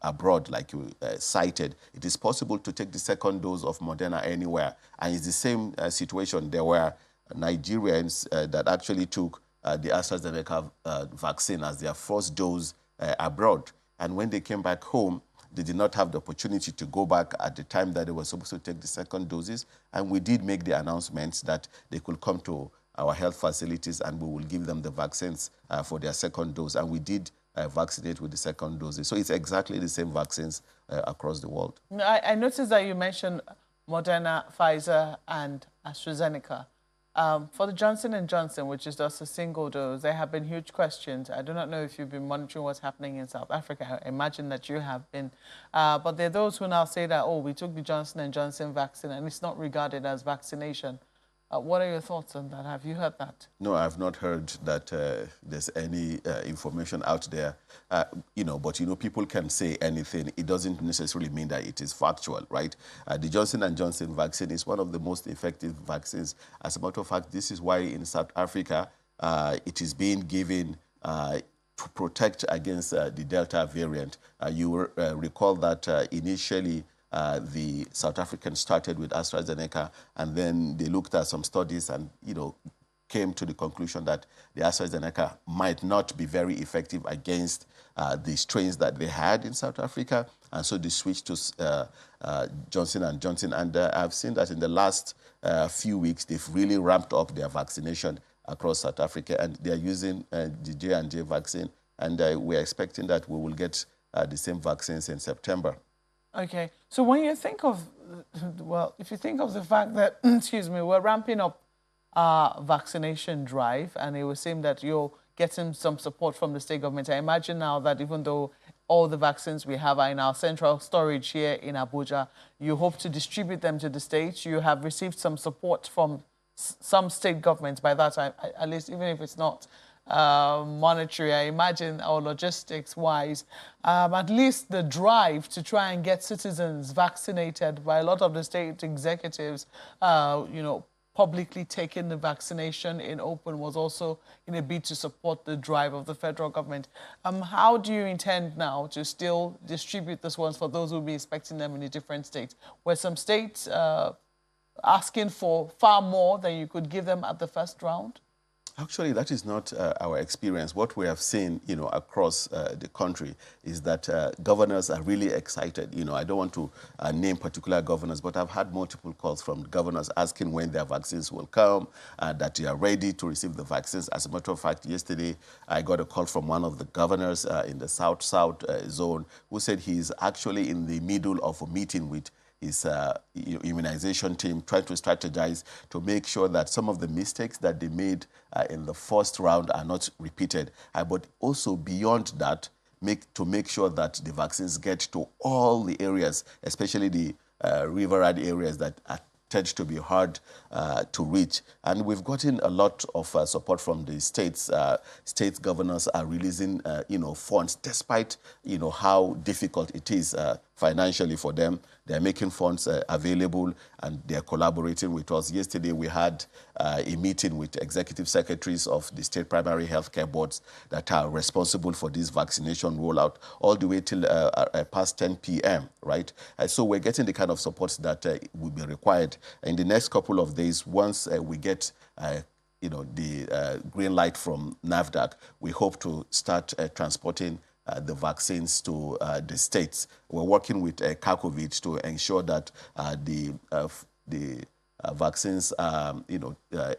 abroad, like you cited, it is possible to take the second dose of Moderna anywhere. And it's the same situation. There were Nigerians that actually took the AstraZeneca vaccine as their first dose abroad. And when they came back home, they did not have the opportunity to go back at the time that they were supposed to take the second doses. And we did make the announcements that they could come to our health facilities and we will give them the vaccines for their second dose. And we did vaccinate with the second doses. So it's exactly the same vaccines across the world. I noticed that you mentioned Moderna, Pfizer, and AstraZeneca. For the Johnson & Johnson, which is just a single dose, there have been huge questions. I do not know if you've been monitoring what's happening in South Africa. I imagine that you have been. But there are those who now say that, we took the Johnson & Johnson vaccine and it's not regarded as vaccination. What are your thoughts on that? Have you heard that? No, I've not heard that there's any information out there. But people can say anything. It doesn't necessarily mean that it is factual, right? The Johnson & Johnson vaccine is one of the most effective vaccines. As a matter of fact, this is why in South Africa, it is being given to protect against the Delta variant. You recall that initially, the South Africans started with AstraZeneca, and then they looked at some studies and, came to the conclusion that the AstraZeneca might not be very effective against the strains that they had in South Africa. And so they switched to Johnson & Johnson. And I've seen that in the last few weeks, they've really ramped up their vaccination across South Africa, and they're using the J&J vaccine. And we're expecting that we will get the same vaccines in September. Okay. So when you think of, if you think of the fact that, we're ramping up our vaccination drive, and it would seem that you're getting some support from the state government. I imagine now that even though all the vaccines we have are in our central storage here in Abuja, you hope to distribute them to the states. You have received some support from some state governments by that time, at least even if it's not monetary, I imagine, or logistics-wise, at least the drive to try and get citizens vaccinated by a lot of the state executives, publicly taking the vaccination in open was also in a bid to support the drive of the federal government. How do you intend now to still distribute these ones for those who will be expecting them in the different states? Were some states asking for far more than you could give them at the first round? Actually, that is not our experience. What we have seen, across the country is that governors are really excited. I don't want to name particular governors, but I've had multiple calls from governors asking when their vaccines will come, that they are ready to receive the vaccines. As a matter of fact, yesterday, I got a call from one of the governors in the South-South zone who said he's actually in the middle of a meeting with his immunization team, trying to strategize to make sure that some of the mistakes that they made in the first round are not repeated. But also beyond that, to make sure that the vaccines get to all the areas, especially the riverine areas that tend to be hard to reach. And we've gotten a lot of support from the states. State governors are releasing, funds, despite, how difficult it is financially for them. They're making funds available, and they're collaborating with us. Yesterday, we had a meeting with executive secretaries of the state primary healthcare boards that are responsible for this vaccination rollout all the way till past 10 p.m., right? So we're getting the kind of support that will be required. In the next couple of days, once we get the green light from NAFDAC, we hope to start transporting the vaccines to the states. We're working with Kakovic to ensure that the vaccines are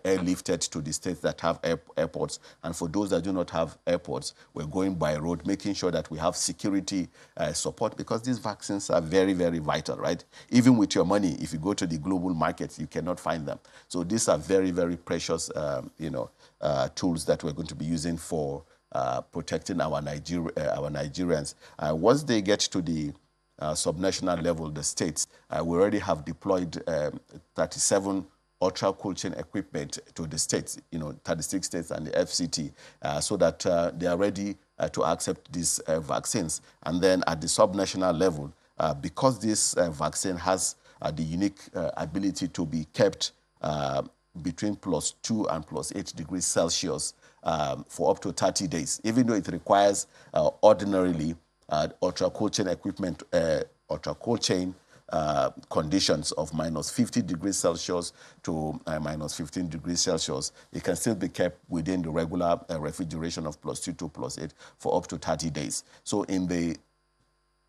airlifted to the states that have airports. And for those that do not have airports, we're going by road, making sure that we have security support, because these vaccines are very, very vital, right? Even with your money, if you go to the global markets, you cannot find them. So these are very, very precious, tools that we're going to be using for protecting our Nigerians. Once they get to the subnational level, the states, we already have deployed 37 ultra cold chain equipment to the states, 36 states and the FCT, so that they are ready to accept these vaccines. And then at the subnational level, because this vaccine has the unique ability to be kept between +2 and +8 degrees Celsius for up to 30 days, even though it requires ordinarily ultra cold chain equipment, ultra cold chain conditions of -50 degrees Celsius to -15 degrees Celsius, it can still be kept within the regular refrigeration of +2 to +8 for up to 30 days. So in the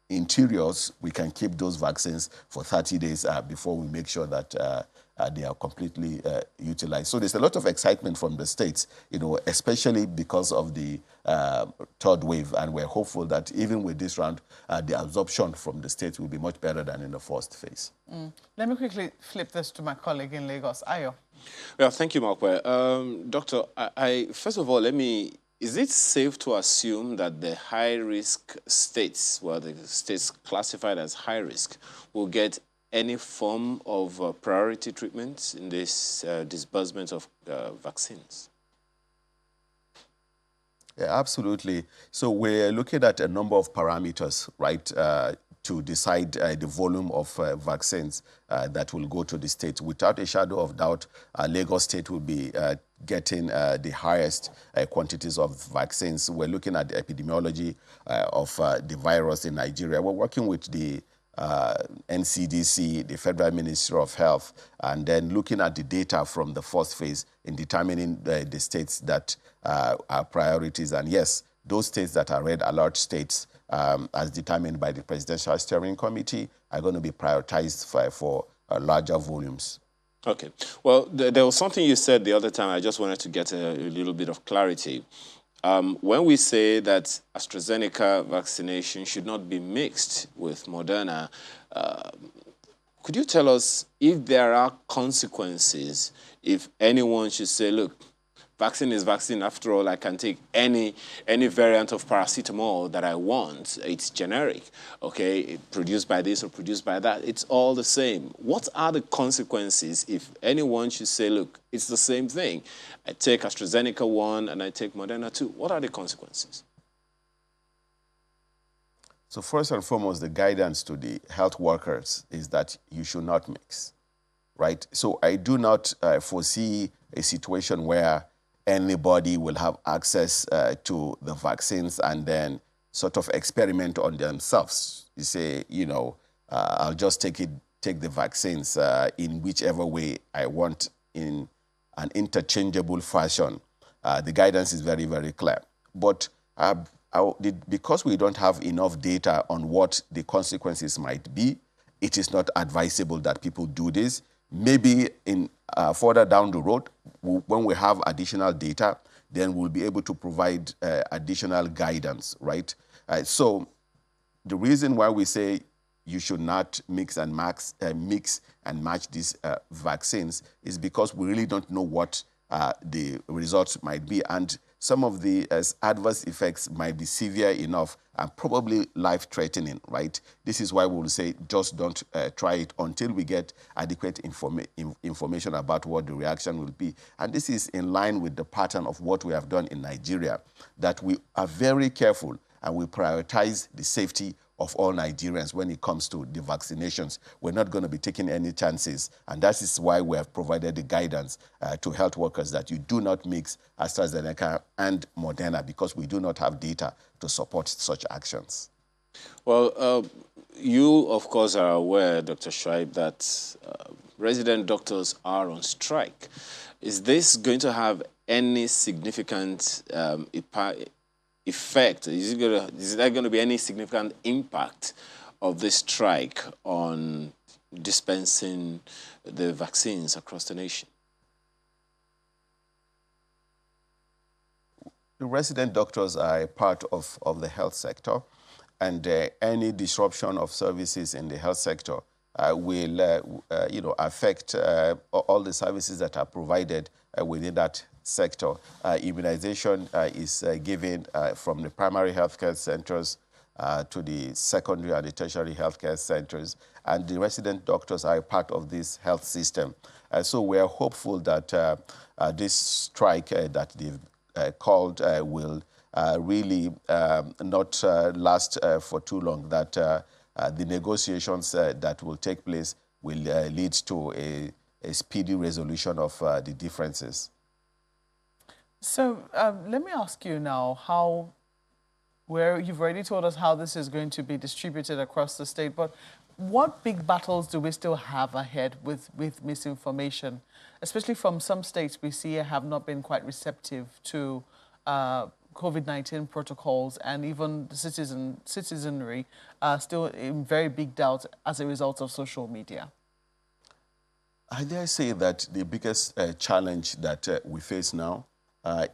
interiors, we can keep those vaccines for 30 days before we make sure that they are completely utilized. So there's a lot of excitement from the states, especially because of the third wave, and we're hopeful that even with this round, the absorption from the states will be much better than in the first phase. Let me quickly flip this to my colleague in Lagos, Ayo. Well, thank you, Markwe. Doctor, first of all, is it safe to assume that the high-risk states, the states classified as high-risk, will get any form of priority treatment in this disbursement of vaccines? Yeah, absolutely. So we're looking at a number of parameters, right, to decide the volume of vaccines that will go to the state. Without a shadow of doubt, Lagos State will be getting the highest quantities of vaccines. We're looking at the epidemiology of the virus in Nigeria. We're working with the NCDC, the Federal Ministry of Health, and then looking at the data from the first phase in determining the states that are priorities. And yes, those states that are red alert states, as determined by the Presidential Steering Committee, are going to be prioritized for larger volumes. Okay. Well, there was something you said the other time. I just wanted to get a little bit of clarity. When we say that AstraZeneca vaccination should not be mixed with Moderna, could you tell us if there are consequences if anyone should say, look, vaccine is vaccine. After all, I can take any variant of paracetamol that I want. It's generic, okay? Produced by this or produced by that. It's all the same. What are the consequences if anyone should say, look, it's the same thing? I take AstraZeneca 1 and I take Moderna 2. What are the consequences? So first and foremost, the guidance to the health workers is that you should not mix, right? So I do not foresee a situation where anybody will have access to the vaccines and then sort of experiment on themselves. You say, I'll just take the vaccines in whichever way I want in an interchangeable fashion. The guidance is very, very clear. But because we don't have enough data on what the consequences might be, it is not advisable that people do this. Maybe in further down the road, when we have additional data, then we'll be able to provide additional guidance, right? So the reason why we say you should not mix and match these vaccines is because we really don't know what the results might be. And some of the adverse effects might be severe enough and probably life-threatening, right? This is why we will say just don't try it until we get adequate information about what the reaction will be. And this is in line with the pattern of what we have done in Nigeria, that we are very careful and we prioritize the safety of all Nigerians when it comes to the vaccinations. We're not going to be taking any chances. And that is why we have provided the guidance to health workers that you do not mix AstraZeneca and Moderna, because we do not have data to support such actions. Well, you, of course, are aware, Dr. Shuaib, that resident doctors are on strike. Is this going to have any significant effect? Is there going to be any significant impact of this strike on dispensing the vaccines across the nation? The resident doctors are a part of the health sector, and any disruption of services in the health sector will affect all the services that are provided within that sector. Immunization is given from the primary healthcare centers to the secondary and the tertiary healthcare centers, and the resident doctors are a part of this health system. So we are hopeful that this strike that they've called will really not last for too long, that the negotiations that will take place will lead to a speedy resolution of the differences. So let me ask you now where you've already told us how this is going to be distributed across the state, but what big battles do we still have ahead with misinformation, especially from some states we see have not been quite receptive to COVID-19 protocols, and even the citizenry are still in very big doubt as a result of social media? I dare say that the biggest challenge that we face now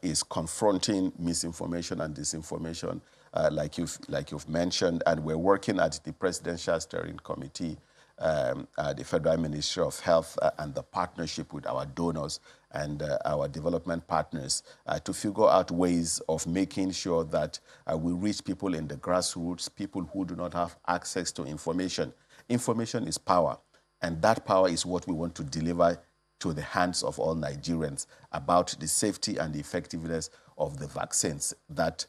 is confronting misinformation and disinformation, like you've mentioned, and we're working at the Presidential Steering Committee, the Federal Ministry of Health, and the partnership with our donors and our development partners to figure out ways of making sure that we reach people in the grassroots, people who do not have access to information. Information is power, and that power is what we want to deliver to the hands of all Nigerians about the safety and the effectiveness of the vaccines, that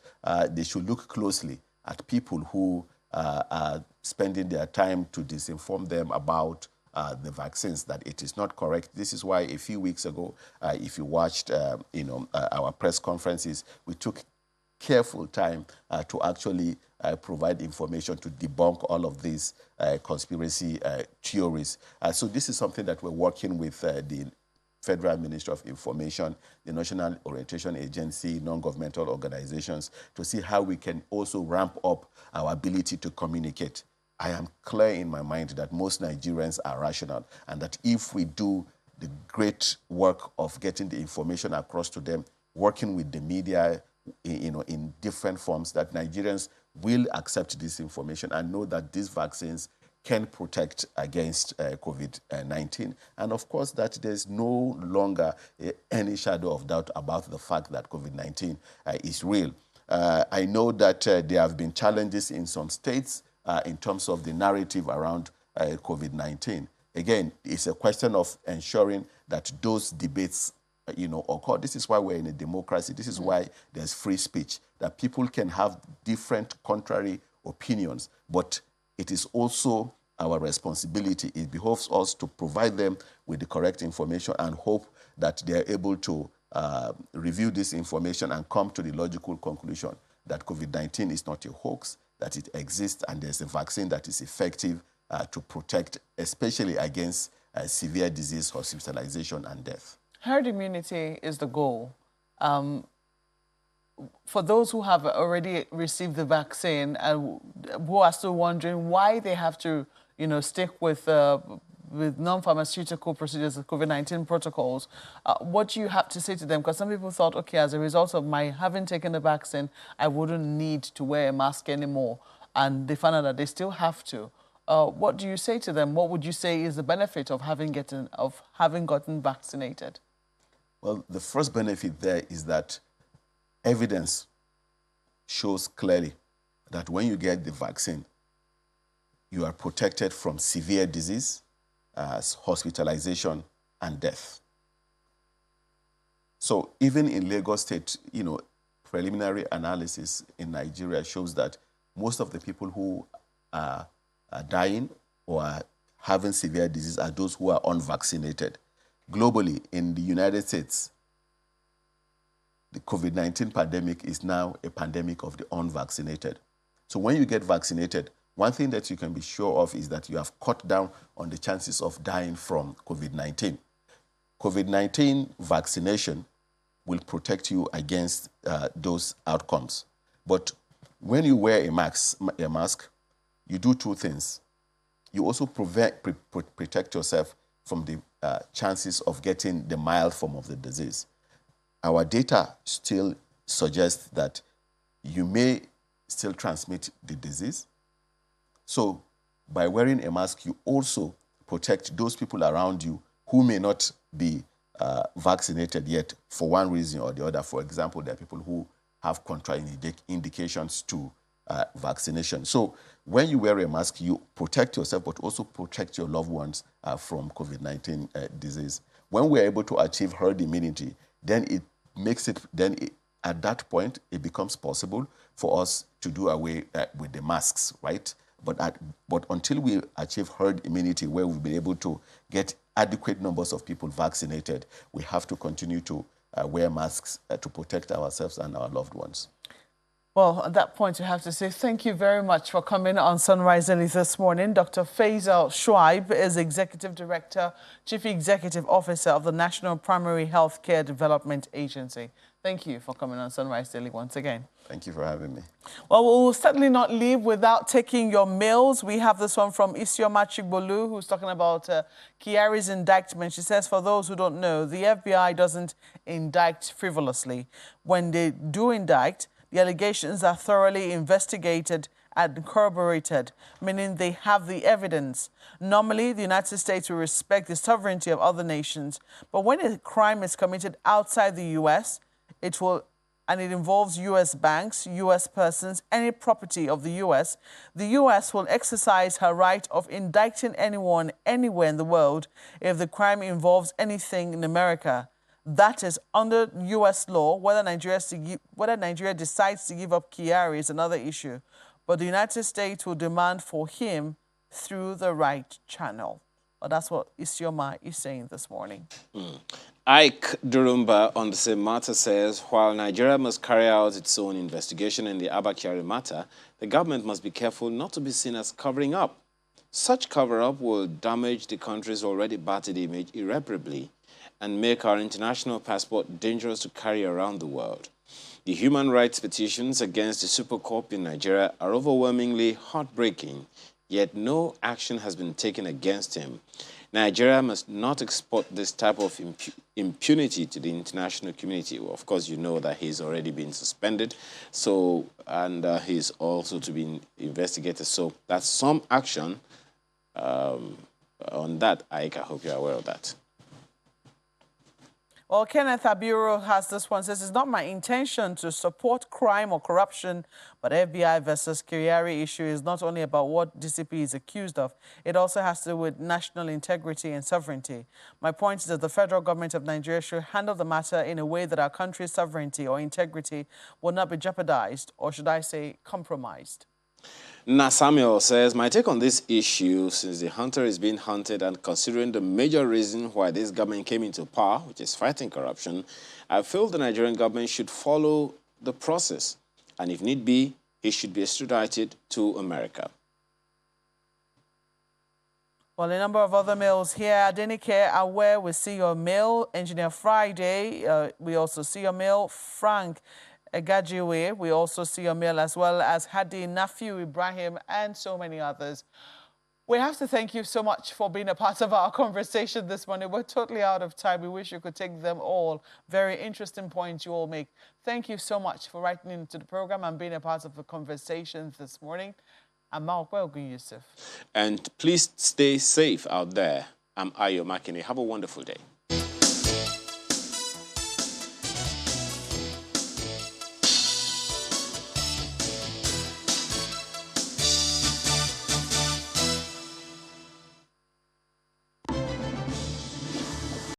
they should look closely at people who are spending their time to disinform them about the vaccines, that it is not correct. This is why a few weeks ago, if you watched our press conferences, we took careful time to actually provide information to debunk all of these conspiracy theories. So this is something that we're working with the Federal Ministry of Information, the National Orientation Agency, non-governmental organizations, to see how we can also ramp up our ability to communicate. I am clear in my mind that most Nigerians are rational, and that if we do the great work of getting the information across to them, working with the media, in different forms, that Nigerians will accept this information and know that these vaccines can protect against COVID-19. And of course, that there's no longer any shadow of doubt about the fact that COVID-19 is real. I know that there have been challenges in some states in terms of the narrative around COVID-19. Again, it's a question of ensuring that those debates occur. This is why we're in a democracy. This is why there's free speech, that people can have different contrary opinions, but it is also our responsibility. It behoves us to provide them with the correct information and hope that they're able to review this information and come to the logical conclusion that COVID-19 is not a hoax, that it exists, and there's a vaccine that is effective to protect, especially against severe disease, hospitalization, and death. Herd immunity is the goal. For those who have already received the vaccine and who are still wondering why they have to, stick with non-pharmaceutical procedures, COVID-19 protocols, what do you have to say to them? Because some people thought, okay, as a result of my having taken the vaccine, I wouldn't need to wear a mask anymore. And they found out that they still have to. What do you say to them? What would you say is the benefit of having gotten vaccinated? Well, the first benefit there is that evidence shows clearly that when you get the vaccine, you are protected from severe disease, hospitalization, and death. So even in Lagos State, preliminary analysis in Nigeria shows that most of the people who are dying or are having severe disease are those who are unvaccinated. Globally, in the United States, the COVID-19 pandemic is now a pandemic of the unvaccinated. So when you get vaccinated, one thing that you can be sure of is that you have cut down on the chances of dying from COVID-19. COVID-19 vaccination will protect you against those outcomes. But when you wear a mask, you do two things. You also protect yourself from the chances of getting the mild form of the disease. Our data still suggests that you may still transmit the disease. So by wearing a mask, you also protect those people around you who may not be vaccinated yet for one reason or the other. For example, there are people who have contraindications to vaccination. So when you wear a mask, you protect yourself, but also protect your loved ones from COVID-19 disease. When we're able to achieve herd immunity, then it makes it, at that point, it becomes possible for us to do away with the masks, right? But until we achieve herd immunity, where we'll be able to get adequate numbers of people vaccinated, we have to continue to wear masks to protect ourselves and our loved ones. Well, at that point, we have to say thank you very much for coming on Sunrise Daily this morning. Dr. Faisal Shuaib is Executive Director, Chief Executive Officer of the National Primary Healthcare Development Agency. Thank you for coming on Sunrise Daily once again. Thank you for having me. Well, we'll certainly not leave without taking your mails. We have this one from Isioma Chigbolu, who's talking about Kyari's indictment. She says, for those who don't know, the FBI doesn't indict frivolously. When they do indict, the allegations are thoroughly investigated and corroborated, meaning they have the evidence. Normally, the United States will respect the sovereignty of other nations, but when a crime is committed outside the U.S., it involves U.S. banks, U.S. persons, any property of the U.S. will exercise her right of indicting anyone anywhere in the world if the crime involves anything in America. That is under U.S. law. Whether Nigeria decides to give up Kyari is another issue. But the United States will demand for him through the right channel. Well, that's what Isioma is saying this morning. Ike Durumba on the same matter says, while Nigeria must carry out its own investigation in the Abba Kyari matter, the government must be careful not to be seen as covering up. Such cover-up will damage the country's already battered image irreparably and make our international passport dangerous to carry around the world. The human rights petitions against the super corp in Nigeria are overwhelmingly heartbreaking, yet no action has been taken against him. Nigeria must not export this type of impunity to the international community. Well, of course, you know that he's already been suspended, and he's also to be investigated. So that's some action on that. Ike, I hope you're aware of that. Well, Kenneth Abiro has this one, says, it's not my intention to support crime or corruption, but FBI versus Kyari issue is not only about what DCP is accused of, it also has to do with national integrity and sovereignty. My point is that the federal government of Nigeria should handle the matter in a way that our country's sovereignty or integrity will not be jeopardized, or should I say compromised. Samuel says, my take on this issue, since the hunter is being hunted and considering the major reason why this government came into power, which is fighting corruption, I feel the Nigerian government should follow the process. And if need be, he should be extradited to America. Well, a number of other mails here. Adenike Aware, we see your mail. Engineer Friday, we also see your mail. Frank Egajiwe, we also see your mail, as well as Hadi Nafiu Ibrahim and so many others. We have to thank you so much for being a part of our conversation this morning. We're totally out of time. We wish you could take them all. Very interesting points you all make. Thank you so much for writing into the program and being a part of the conversation this morning. I'm Malkwe Yusuf. And please stay safe out there. I'm Ayo Makini. Have a wonderful day.